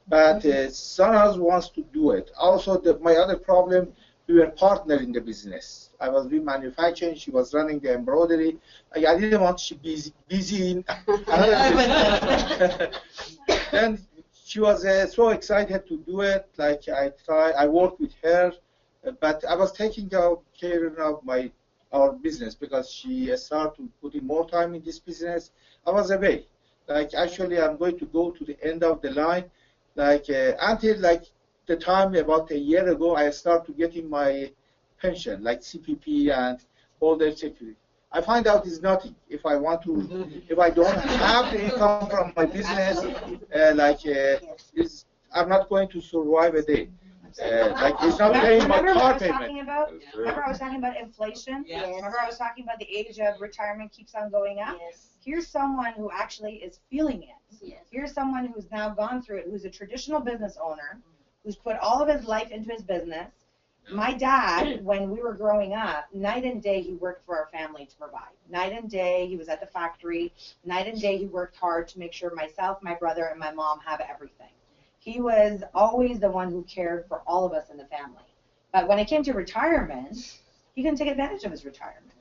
But Sanaz wants to do it. Also, my other problem, we were partner in the business. I was doing manufacturing, she was running the embroidery. I didn't want to be busy in another business. Then she was so excited to do it. Like I worked with her, but I was taking care of our business because she started putting more time in this business. I was away. Like actually, I'm going to go to the end of the line. Like until like the time about a year ago, I started getting my pension, like CPP and all their security. I find out it's nothing. If I want to, if I don't have the income from my business, I'm not going to survive a day. Like it's not paying my car payment. Remember I was talking about inflation? Yes. Remember I was talking about the age of retirement keeps on going up? Yes. Here's someone who actually is feeling it. Yes. Here's someone who's now gone through it, who's a traditional business owner, who's put all of his life into his business. My dad, when we were growing up, night and day he worked for our family to provide. Night and day he was at the factory. Night and day he worked hard to make sure myself, my brother, and my mom have everything. He was always the one who cared for all of us in the family. But when it came to retirement, he couldn't take advantage of his retirement.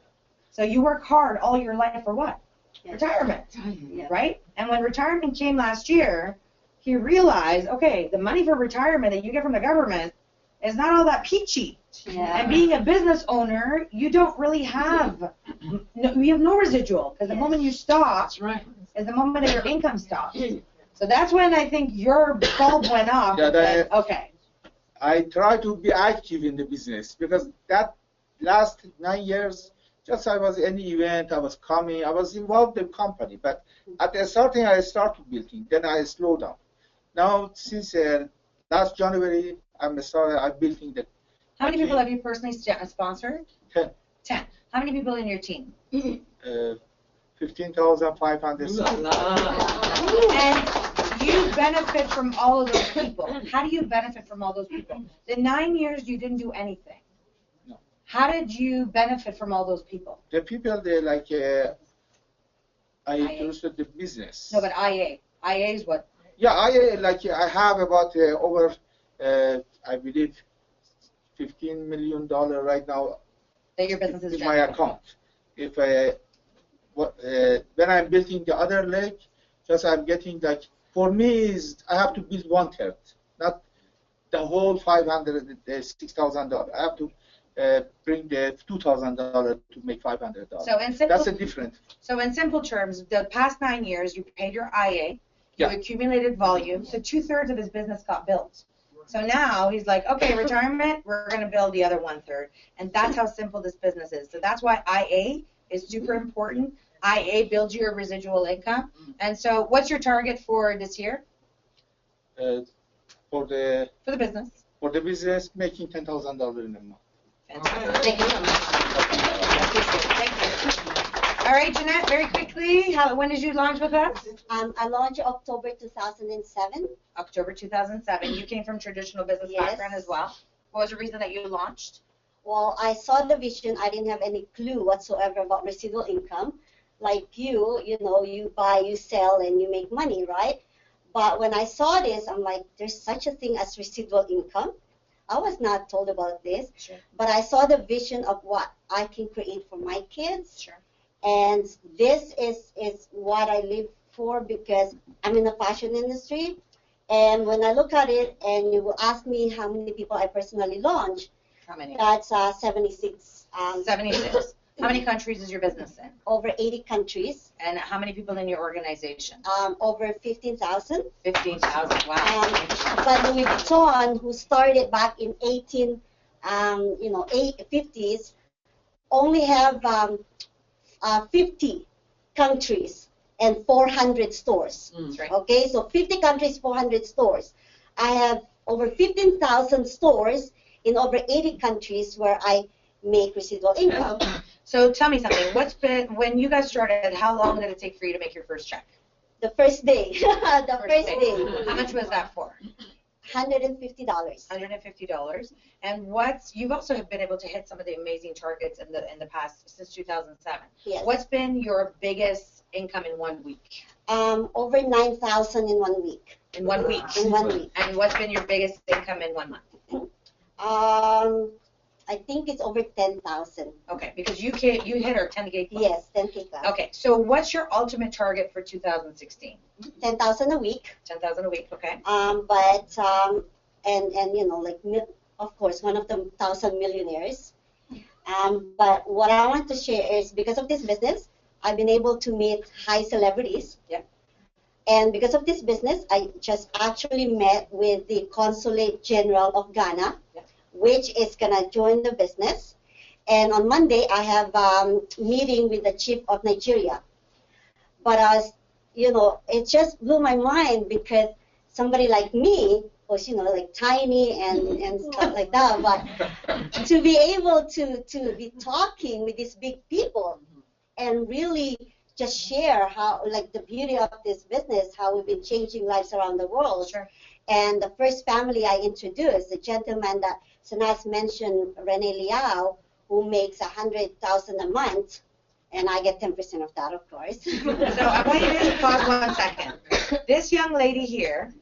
So you work hard all your life for what? Yes. Retirement, Yeah. right? And when retirement came last year, he realized, okay, the money for retirement that you get from the government is not all that peachy. Yeah. And being a business owner, you don't really have, you have no residual, because the moment you stop That's right. is the moment that your income stops. So that's when I think your bulb went off. Yeah, and said, okay. I try to be active in the business because that last 9 years, just I was any event, I was coming, I was involved in the company. But at a certain I started building, then I slowed down. Now since last January, I'm building the. How many people have you personally sponsored? 10. 10. How many people in your team? 15,500. And you benefit from all of those people. How do you benefit from all those people? The 9 years you didn't do anything. No. How did you benefit from all those people? The people, they like, I introduced the business. No, but IA. IA is what? Yeah, I have about over, I believe, $15 million right now That your business is in my account. If when I'm building the other leg, just I'm getting like, for me is I have to build 1/3, not the whole $6,000. I have to bring the $2,000 to make $500. So in simple, that's a different. So in simple terms, the past 9 years you paid your IA, you Yeah. accumulated volume, so 2/3 of his business got built. So now he's like, okay, retirement, we're going to build the other 1/3. And that's how simple this business is. So that's why IA is super important. IA builds your residual income. And so what's your target for this year? For the business. For the business, making $10,000 in a month. Fantastic. Thank you so much. Thank you. All right, Jeanette, very quickly, when did you launch with us? I launched October 2007. October 2007. You came from traditional business Yes. background as well. What was the reason that you launched? Well, I saw the vision. I didn't have any clue whatsoever about residual income. Like you know, you buy, you sell, and you make money, right? But when I saw this, I'm like, there's such a thing as residual income. I was not told about this, Sure. but I saw the vision of what I can create for my kids. Sure. And this is what I live for because I'm in the fashion industry. And when I look at it and you will ask me how many people I personally launch, How many? that's 76. 76. How many countries is your business in? Over 80 countries, And how many people in your organization? over 15,000. 15,000. Wow. But Louis Vuitton, who started back in 50s, only have 50 countries and 400 stores. That's right. Okay, so 50 countries, 400 stores. I have over 15,000 stores in over 80 countries where I make residual income. So tell me something. When you guys started, how long did it take for you to make your first check? The first day, the first day, How much was that for? $150. $150. And you've also been able to hit some of the amazing targets in the past since 2007. Yes. What's been your biggest income in 1 week? Over 9,000 in 1 week. In 1 week. In 1 week. And what's been your biggest income in 1 month? I think it's over 10,000. Okay, because you hit our 10K club. Yes, 10K club. Okay, so what's your ultimate target for 2016? 10,000 a week. 10,000 a week. Okay. But of course, one of the 1,000 millionaires. But what I want to share is because of this business, I've been able to meet high celebrities. Yeah. And because of this business, I just actually met with the Consulate General of Ghana, which is going to join the business. And on Monday, I have a meeting with the chief of Nigeria. But it just blew my mind because somebody like me was, like tiny and stuff like that. But to be able to be talking with these big people and really just share how, like, the beauty of this business, how we've been changing lives around the world. Sure. And the first family I introduced, the gentleman that Sanaz mentioned, Rene Liao, who makes $100,000 a month, and I get 10% of that, of course. So I want you to pause 1 second. This young lady here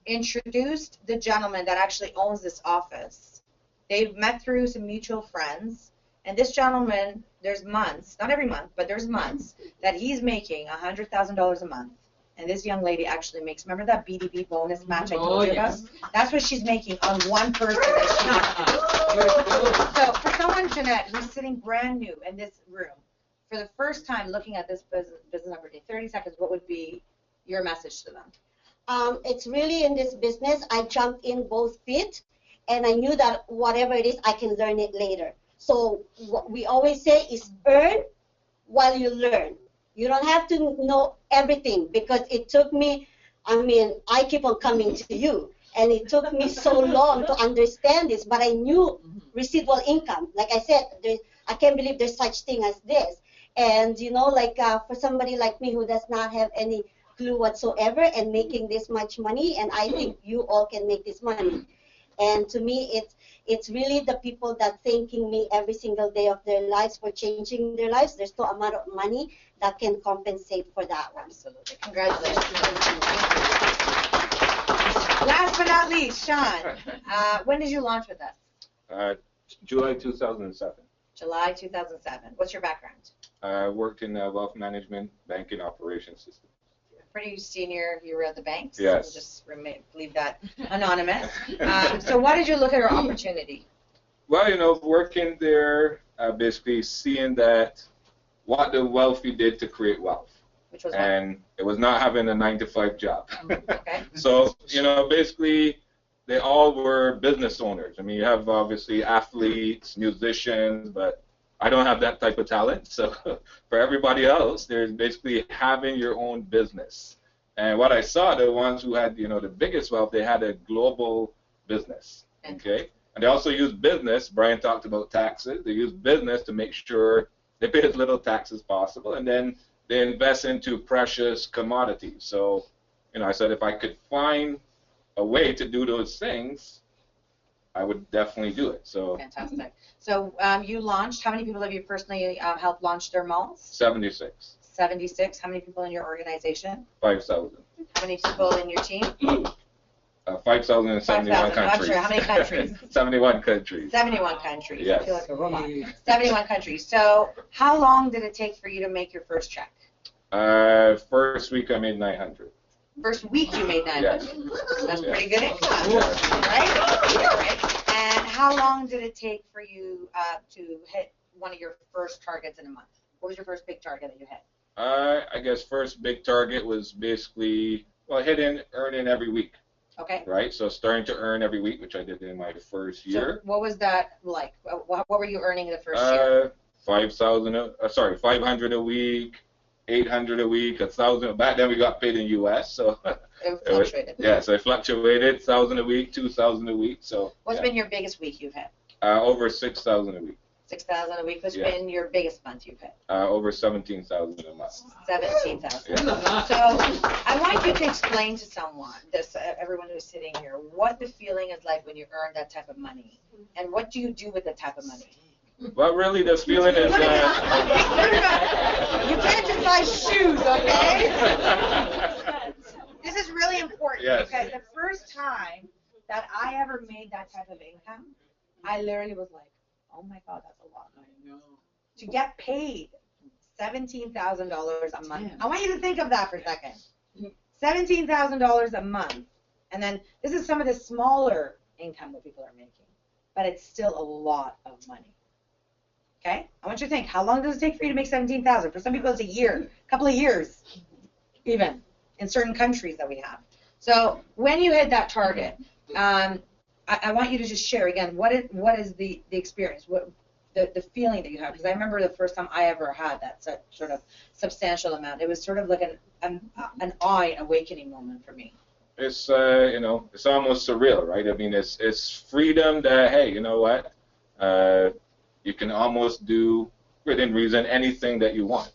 introduced the gentleman that actually owns this office. They've met through some mutual friends, and this gentleman, there's months, not every month, but there's months that he's making $100,000 a month. And this young lady actually makes, remember that BDB bonus match I told you about? That's what she's making on one person. So for someone, Jeanette, who's sitting brand new in this room, for the first time looking at this business opportunity, 30 seconds, what would be your message to them? It's really in this business, I jumped in both feet, and I knew that whatever it is, I can learn it later. So what we always say is earn while you learn. You don't have to know everything because it took me, I keep on coming to you. And it took me so long to understand this, but I knew residual income. Like I said, I can't believe there's such thing as this. And you know, like for somebody like me who does not have any clue whatsoever and making this much money, and I think you all can make this money. And to me, it's really the people that thanking me every single day of their lives for changing their lives. There's no amount of money that can compensate for that one. Absolutely. Congratulations. Last but not least, Sean, when did you launch with us? July 2007. July 2007. What's your background? I worked in wealth management, banking operations system. Pretty senior. You were at the banks. Yes. We'll just leave that anonymous. So why did you look at our opportunity? Well, you know, working there, basically seeing that what the wealthy did to create wealth. Which was And it was not having a 9-to-5 job. Okay. So, you know, basically they all were business owners. I mean, you have obviously athletes, musicians, but I don't have that type of talent. So for everybody else, there's basically having your own business. And what I saw, the ones who had, you know, the biggest wealth, they had a global business. Okay. And they also use business. Brian talked about taxes. They use business to make sure they pay as little tax as possible, and then they invest into precious commodities. So, you know, I said if I could find a way to do those things, I would definitely do it. So fantastic. So you launched. How many people have you personally helped launch their malls? 76. 76. How many people in your organization? 5,000. How many people in your team? 5,000 in 71 5,000. countries. I'm sure. How many countries? 71 countries. 71 countries. Yes. I feel like a robot. 71 countries. So how long did it take for you to make your first check? First week I made 900. First week you made 900. Yes. That's Yes. pretty good income, Yes. right? And how long did it take for you to hit one of your first targets in a month? What was your first big target that you hit? I guess first big target was basically, well, earning every week. Okay. Right, so starting to earn every week, which I did in my first year. So what was that like? What were you earning the first year? 500 a week, 800 a week, 1,000. Back then we got paid in U.S., so It fluctuated. yeah, so it fluctuated, 1,000 a week, 2,000 a week. So What's been your biggest week you've hit? over 6,000 a week. 6,000 a week. What's Yeah. been your biggest month you've hit? Over 17,000 a month. 17,000. Yeah. So I want you to explain to someone, everyone who's sitting here, what the feeling is like when you earn that type of money, and what do you do with that type of money? Well, really, the feeling is You can't just buy shoes, okay? This is really important because the first time that I ever made that type of income, I literally was like, oh my God, that's a lot of money. To get paid $17,000 a month. I want you to think of that for a second. $17,000 a month. And then this is some of the smaller income that people are making. But it's still a lot of money. Okay? I want you to think, how long does it take for you to make $17,000? For some people it's a year, a couple of years, even, in certain countries that we have. So when you hit that target, I want you to just share again what is the experience, what the feeling that you have, because I remember the first time I ever had that sort of substantial amount. It was sort of like an eye awakening moment for me. It's you know, it's almost surreal, right? I mean, it's freedom that, hey, you know what, you can almost do within reason anything that you want,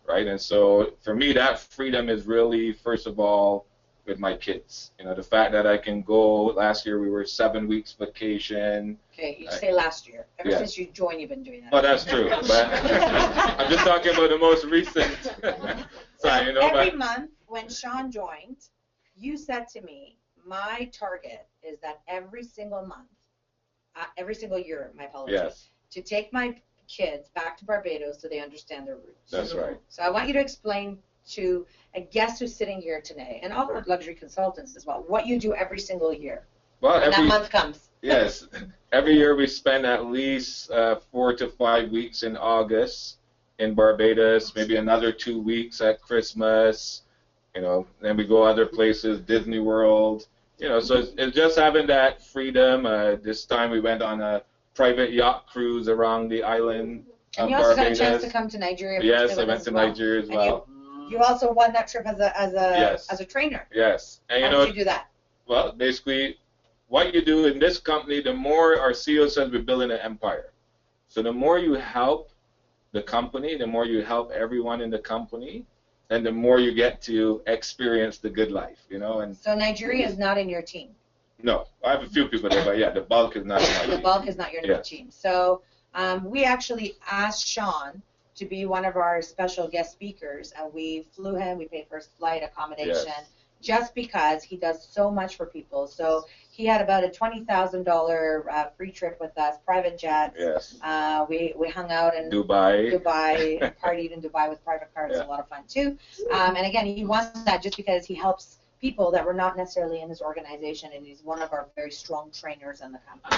right? And so for me, that freedom is really, first of all, with my kids. You know, the fact that I can go, last year we were 7 weeks vacation. Okay, you say last year. Ever yeah. since you joined, you've been doing that. Oh, that's true. But I'm just talking about the most recent time, you know. Every month when Sean joined, you said to me, my target is that every single month, every single year, my apologies, yes. to take my kids back to Barbados so they understand their roots. That's right. So I want you to explain to a guest who's sitting here today, and all the luxury consultants as well, what you do every single year. Well, when that month comes. Yes. Every year we spend at least 4 to 5 weeks in August in Barbados, maybe another 2 weeks at Christmas, you know, then we go other places, Disney World, you know, so it's just having that freedom. This time we went on a private yacht cruise around the island and of you also Barbados. got a chance to come to Nigeria. Yes, I went to Nigeria as well. You also won that trip as a trainer. Yes. And How did you do that? Well, basically, what you do in this company, the more our CEO says we're building an empire. So the more you help the company, the more you help everyone in the company, and the more you get to experience the good life, you know. And So Nigeria is not in your team. no, I have a few people there, but yeah, the bulk is not in my The team. bulk is not your Yes. team. So we actually asked Sean to be one of our special guest speakers, and we flew him. We paid for his flight, accommodation, Yes. just because he does so much for people. So he had about a $20,000 free trip with us, private jets. Yes. We hung out in Dubai. partied in Dubai with private cars. It was a Yeah. lot of fun too. And again, he wants that just because he helps people that were not necessarily in his organization, and he's one of our very strong trainers in the company.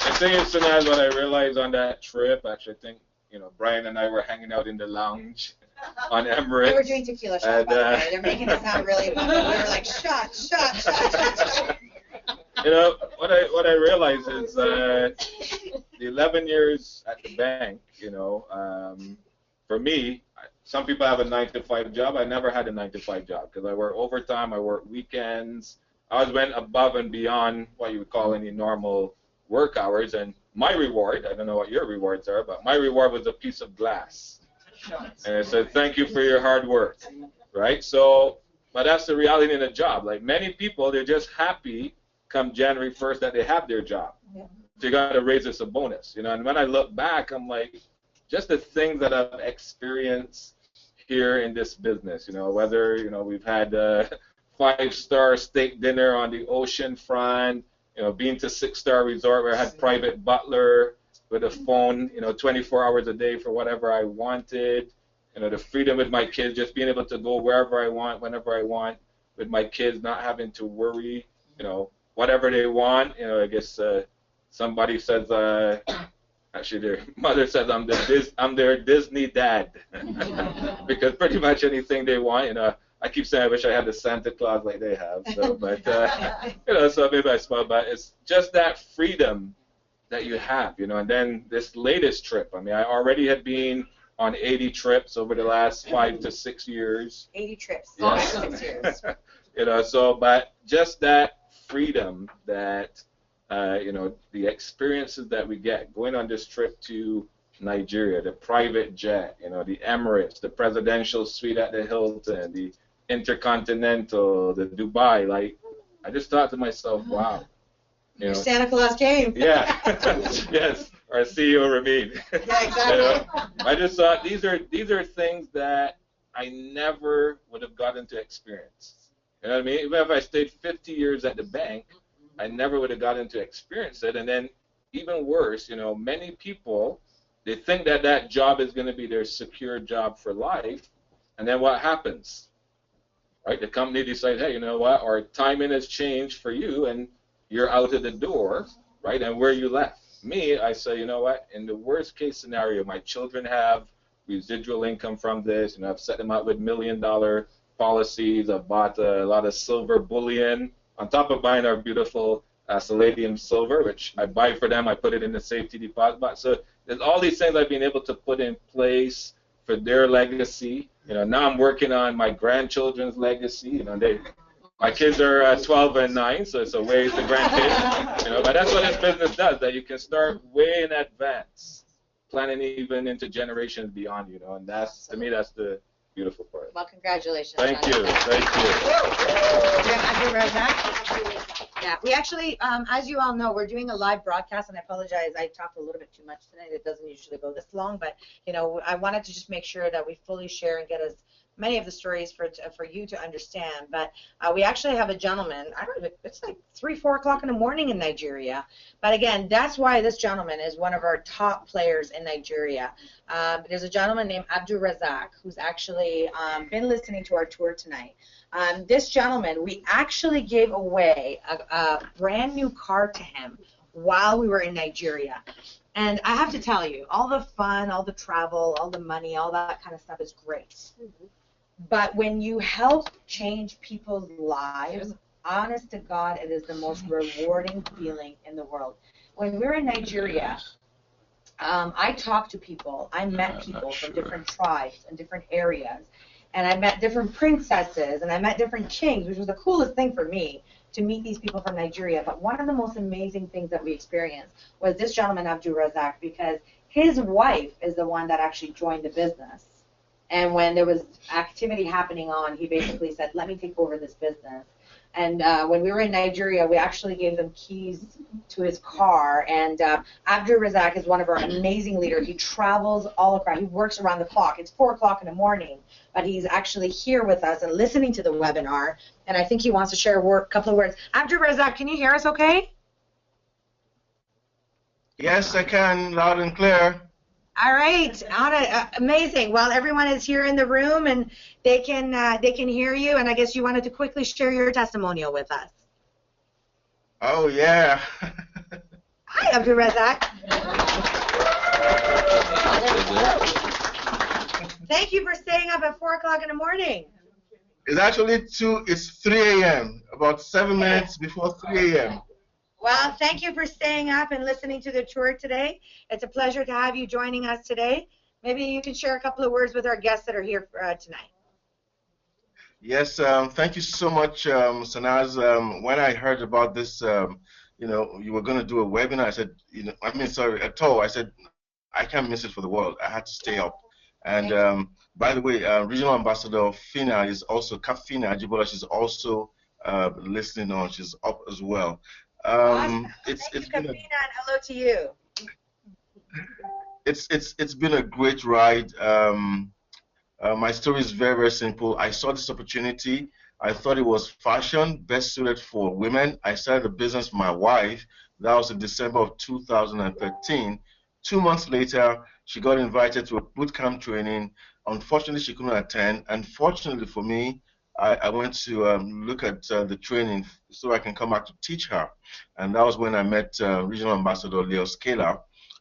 The thing is, Sanaz, what I realized on that trip, actually, I think, Brian and I were hanging out in the lounge on Emirates. They were doing tequila shots, by the way. They're making it sound really fun. We were like, shot. What I realized is the 11 years at the bank, for me, some people have a 9-to-5 job. I never had a 9-to-5 job because I work overtime, I work weekends. I always went above and beyond what you would call any normal work hours, and my reward, I don't know what your rewards are, but my reward was a piece of glass. And it said, thank you for your hard work, right? So, but that's the reality in a job. Like many people, they're just happy come January 1st that they have their job. Yeah. So you got to raise us a bonus, and when I look back, I'm like, just the things that I've experienced here in this business, whether, we've had a 5-star steak dinner on the ocean front, been to 6-star resort where I had private butler with a phone, 24 hours a day for whatever I wanted, the freedom with my kids, just being able to go wherever I want, whenever I want with my kids, not having to worry, whatever they want. I guess somebody says, actually their mother says I'm their Disney dad because pretty much anything they want, I keep saying I wish I had the Santa Claus like they have, so, but so maybe I smile, but it's just that freedom that you have, and then this latest trip, I already had been on 80 trips over the last 5 to 6 years. 80 trips, Yeah. 5 to 6 years. But just that freedom that, the experiences that we get going on this trip to Nigeria, the private jet, the Emirates, the presidential suite at the Hilton, the Intercontinental, the Dubai, like, I just thought to myself, wow. Santa Claus came. Yeah, yes, our CEO Ramin. Yeah, exactly. I just thought these are things that I never would have gotten to experience. You know what I mean? Even if I stayed 50 years at the bank, I never would have gotten to experience it. And then even worse, many people, they think that job is going to be their secure job for life. And then what happens? Right? The company decides, hey, you know what? Our timing has changed for you, and you're out of the door, right? And where you left. Me, I say, you know what? In the worst case scenario, my children have residual income from this. I've set them up with $1 million policies. I've bought a lot of silver bullion on top of buying our beautiful Palladium silver, which I buy for them. I put it in the safety deposit box. So there's all these things I've been able to put in place for their legacy. Now I'm working on my grandchildren's legacy. My kids are 12 and 9, so it's a ways to grandkids. But that's what this business does, that you can start way in advance, planning even into generations beyond, and that's, to me, that's the beautiful part. Well, congratulations. Thank Sean. you. Thank you. Yeah, we actually, as you all know, we're doing a live broadcast, and I apologize, I talked a little bit too much tonight. It doesn't usually go this long, but I wanted to just make sure that we fully share and get as many of the stories for you to understand. But we actually have a gentleman, I don't know, it's like 3-4 o'clock in the morning in Nigeria. But again, that's why this gentleman is one of our top players in Nigeria. There's a gentleman named Abdul Razak who's actually been listening to our tour tonight. This gentleman, we actually gave away a brand new car to him while we were in Nigeria. And I have to tell you, all the fun, all the travel, all the money, all that kind of stuff is great. But when you help change people's lives, honest to God, it is the most rewarding feeling in the world. When we were in Nigeria, I talked to people. I met people from different tribes and different areas. And I met different princesses, and I met different kings, which was the coolest thing for me, to meet these people from Nigeria. But one of the most amazing things that we experienced was this gentleman, Abdul Razak, because his wife is the one that actually joined the business. And when there was activity happening on, he basically said, let me take over this business. And when we were in Nigeria, we actually gave them keys to his car. And Abdul Razak is one of our amazing leaders. He travels all across. He works around the clock. It's 4 o'clock in the morning, but he's actually here with us and listening to the webinar. And I think he wants to share a couple of words. Abdul Razak, can you hear us okay? Yes, I can, loud and clear. All right, amazing. Well, everyone is here in the room, and they can hear you. And I guess you wanted to quickly share your testimonial with us. Oh yeah. Hi, Abdul Razak. Thank you for staying up at 4 o'clock in the morning. It's actually it's 3 a.m. About 7 minutes before 3 a.m. Well, thank you for staying up and listening to the tour today. It's a pleasure to have you joining us today. Maybe you can share a couple of words with our guests that are here tonight. Yes, thank you so much, Sanaz. When I heard about this, you were going to do a webinar, I said, I said, I can't miss it for the world. I had to stay up. And by the way, Regional Ambassador Fina is also, Kafina Ajibola, she's also listening on. She's up as well. Awesome. Thank you, Kafina, and hello to you. It's been a great ride. My story is very, very simple. I saw this opportunity. I thought it was fashion, best suited for women. I started a business for my wife. That was in December of 2013. 2 months later, she got invited to a bootcamp training. Unfortunately, she couldn't attend. Unfortunately for me, I went to look at the training so I can come back to teach her. And that was when I met Regional Ambassador Leo Scaler.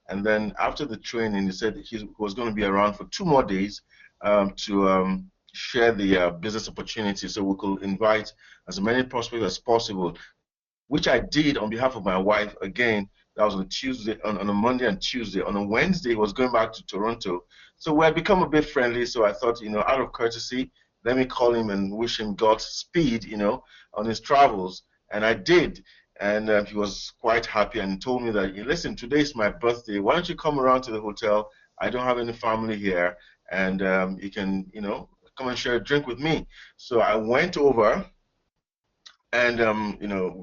And then after the training, he said he was going to be around for 2 more days to share the business opportunity so we could invite as many prospects as possible, which I did on behalf of my wife. Again, that was on a Tuesday, on a Monday and Tuesday. On a Wednesday, he was going back to Toronto. So we had become a bit friendly, so I thought, out of courtesy, let me call him and wish him God's speed, on his travels. And I did. And he was quite happy and told me that, listen, today is my birthday. Why don't you come around to the hotel? I don't have any family here. And you can, come and share a drink with me. So I went over and,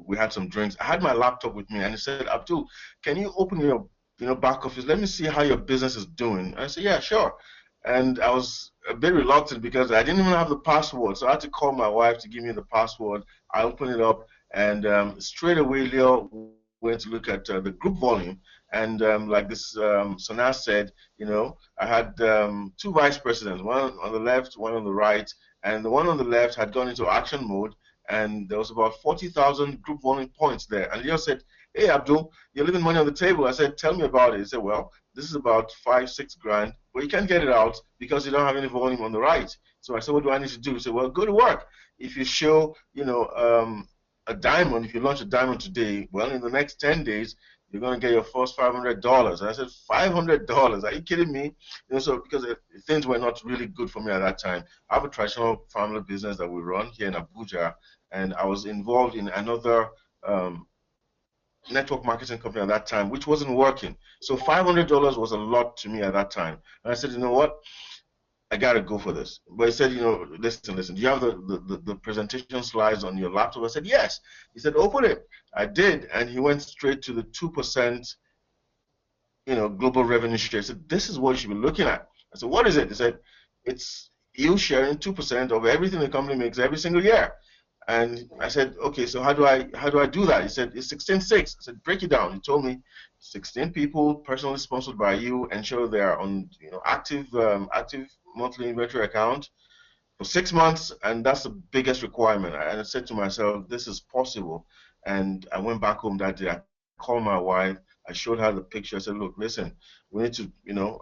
we had some drinks. I had my laptop with me and he said, Abdul, can you open your, back office? Let me see how your business is doing. And I said, yeah, sure. And I was a bit reluctant because I didn't even have the password. So I had to call my wife to give me the password. I opened it up and straight away Leo went to look at the group volume. And like this Sanaz said, I had 2 vice presidents, one on the left, one on the right. And the one on the left had gone into action mode. And there was about 40,000 group volume points there. And Leo said, hey, Abdul, you're leaving money on the table. I said, tell me about it. He said, well, this is about 5-6 grand, but you can't get it out because you don't have any volume on the right. So I said, what do I need to do? He said, well, go to work. If you show, a diamond, if you launch a diamond today, well, in the next 10 days, you're going to get your first $500. And I said, $500? Are you kidding me? So because things were not really good for me at that time. I have a traditional family business that we run here in Abuja, and I was involved in another network marketing company at that time, which wasn't working. So $500 was a lot to me at that time. And I said, you know what? I got to go for this. But he said, listen, do you have the presentation slides on your laptop? I said, yes. He said, open it. I did. And he went straight to the 2%, global revenue share. He said, this is what you should be looking at. I said, what is it? He said, it's you sharing 2% of everything the company makes every single year. And I said, okay, so how do I do that? He said, it's 16.6. I said, break it down. He told me 16 people personally sponsored by you, ensure they are on active monthly inventory account for 6 months, and that's the biggest requirement. And I said to myself, this is possible. And I went back home that day. I called my wife. I showed her the picture. I said, look, listen, we need to,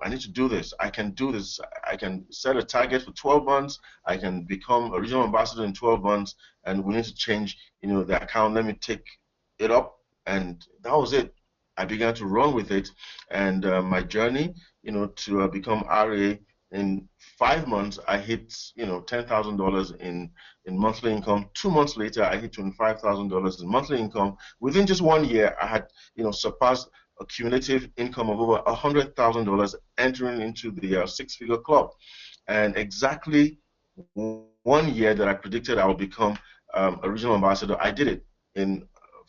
I need to do this. I can do this. I can set a target for 12 months. I can become a regional ambassador in 12 months, and we need to change, the account. Let me take it up. And that was it. I began to run with it. And my journey, to become RA In 5 months, I hit, $10,000 in monthly income. 2 months later, I hit $25,000 in monthly income. Within just 1 year, I had, surpassed a cumulative income of over $100,000, entering into the six-figure club. And exactly 1 year that I predicted I would become a regional ambassador, I did it in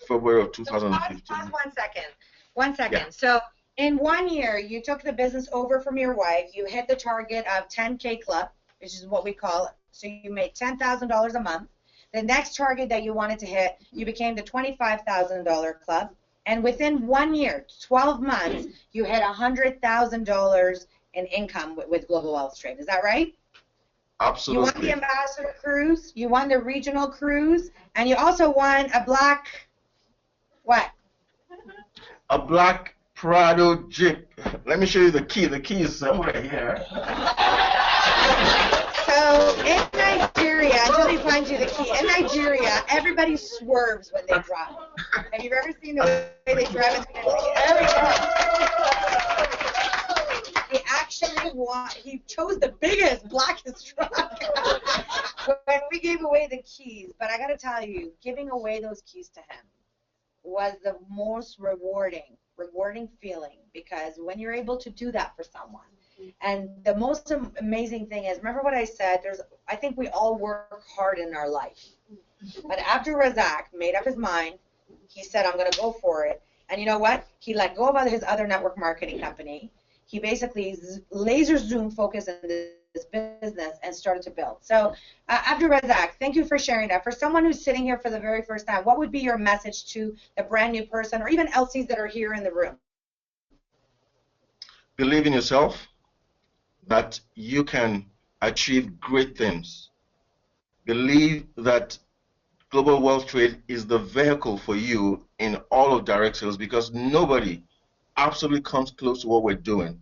February of 2015. So pause 1 second. 1 second. Yeah. So in 1 year, you took the business over from your wife. You hit the target of 10K club, which is what we call it. So you made $10,000 a month. The next target that you wanted to hit, you became the $25,000 club. And within 1 year, 12 months, you hit $100,000 in income with Global Wealth Trade. Is that right? Absolutely. You won the ambassador cruise, you won the regional cruise, and you also won a black, what? A black Bridal Jeep. Let me show you the key. The key is somewhere here. So in Nigeria, until he finds you the key, in Nigeria, everybody swerves when they drive. Have you ever seen the way they drive? He chose the biggest, blackest truck when we gave away the keys. But I got to tell you, giving away those keys to him was the most rewarding feeling, because when you're able to do that for someone, and the most amazing thing is, remember what I said, I think we all work hard in our life. But after Razak made up his mind, he said, I'm going to go for it. And you know what? He let go of his other network marketing company. He basically laser zoom focused on this business and started to build. So Abdul Razak, thank you for sharing that. For someone who's sitting here for the very first time, what would be your message to the brand new person, or even LCs that are here in the room? Believe in yourself, that you can achieve great things. Believe that Global Wealth Trade is the vehicle for you in all of direct sales, because nobody absolutely comes close to what we're doing.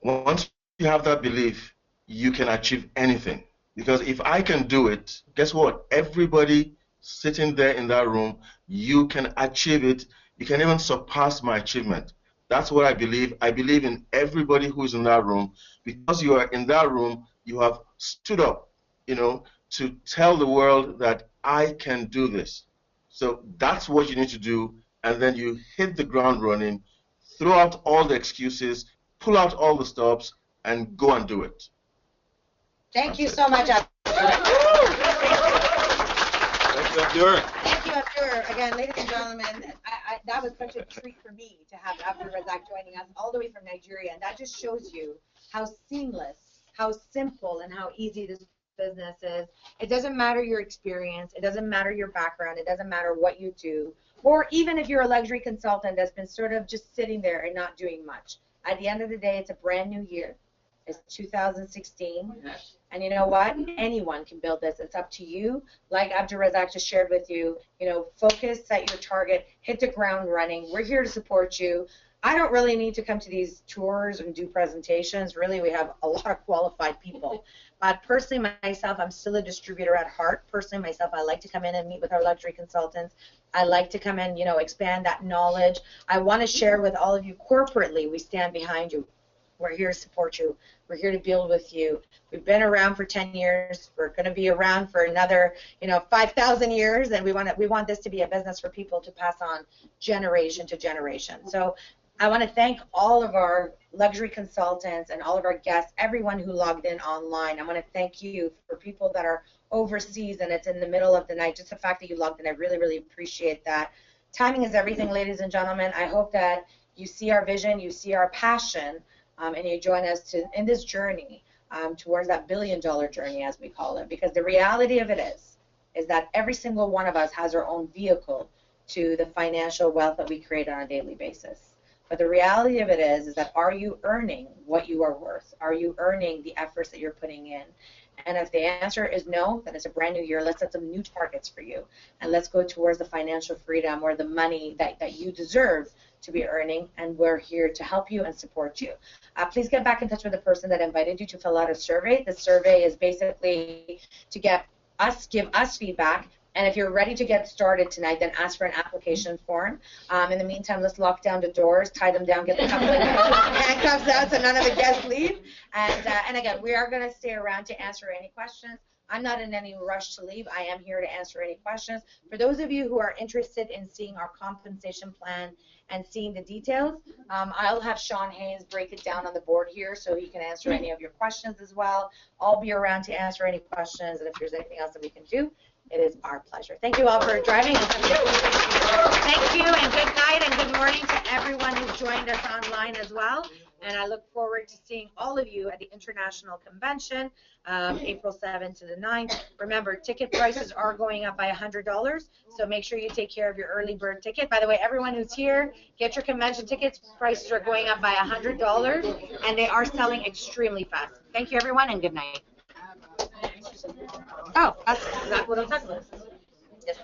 Once you have that belief, you can achieve anything. Because if I can do it, guess what? Everybody sitting there in that room, you can achieve it. You can even surpass my achievement. That's what I believe. I believe in everybody who is in that room. Because you are in that room, you have stood up, to tell the world that I can do this. So that's what you need to do. And then you hit the ground running, throw out all the excuses, pull out all the stops, and go and do it. Thank you so much, Abdur. Thank you, Abdur. Thank you, Abdur. Again, ladies and gentlemen, that was such a treat for me to have Abdur Razak joining us all the way from Nigeria. And that just shows you how seamless, how simple, and how easy this business is. It doesn't matter your experience. It doesn't matter your background. It doesn't matter what you do. Or even if you're a luxury consultant that's been sort of just sitting there and not doing much. At the end of the day, it's a brand new year. It's 2016. And you know what? Anyone can build this. It's up to you. Like Abdur Razak just shared with you, focus, set your target, hit the ground running. We're here to support you. I don't really need to come to these tours and do presentations. Really, we have a lot of qualified people. But personally, myself, I'm still a distributor at heart. Personally, myself, I like to come in and meet with our luxury consultants. I like to come in, expand that knowledge. I want to share with all of you corporately. We stand behind you. We're here to support you. We're here to build with you. We've been around for 10 years. We're going to be around for another, 5,000 years, and we want this to be a business for people to pass on generation to generation. So I want to thank all of our luxury consultants and all of our guests, everyone who logged in online. I want to thank you for people that are overseas and it's in the middle of the night. Just the fact that you logged in, I really, really appreciate that. Timing is everything, ladies and gentlemen. I hope that you see our vision, you see our passion, and you join us in this journey towards that billion-dollar journey, as we call it. Because the reality of it is that every single one of us has our own vehicle to the financial wealth that we create on a daily basis. But the reality of it is that are you earning what you are worth? Are you earning the efforts that you're putting in? And if the answer is no, then it's a brand new year. Let's set some new targets for you. And let's go towards the financial freedom or the money that you deserve to be earning. And we're here to help you and support you. Please get back in touch with the person that invited you to fill out a survey. The survey is basically to give us feedback And if you're ready to get started tonight, then ask for an application form. In the meantime, let's lock down the doors, tie them down, get the handcuffs out so none of the guests leave. And again, we are going to stay around to answer any questions. I'm not in any rush to leave. I am here to answer any questions. For those of you who are interested in seeing our compensation plan and seeing the details, I'll have Sean Hayes break it down on the board here so he can answer any of your questions as well. I'll be around to answer any questions, and if there's anything else that we can do, it is our pleasure. Thank you all for driving. Thank you, and good night and good morning to everyone who's joined us online as well. And I look forward to seeing all of you at the International Convention, April 7th to the 9th. Remember, ticket prices are going up by $100, so make sure you take care of your early bird ticket. By the way, everyone who's here, get your convention tickets. Prices are going up by $100, and they are selling extremely fast. Thank you, everyone, and good night. Oh, that's exactly what I'm talking about. Yes.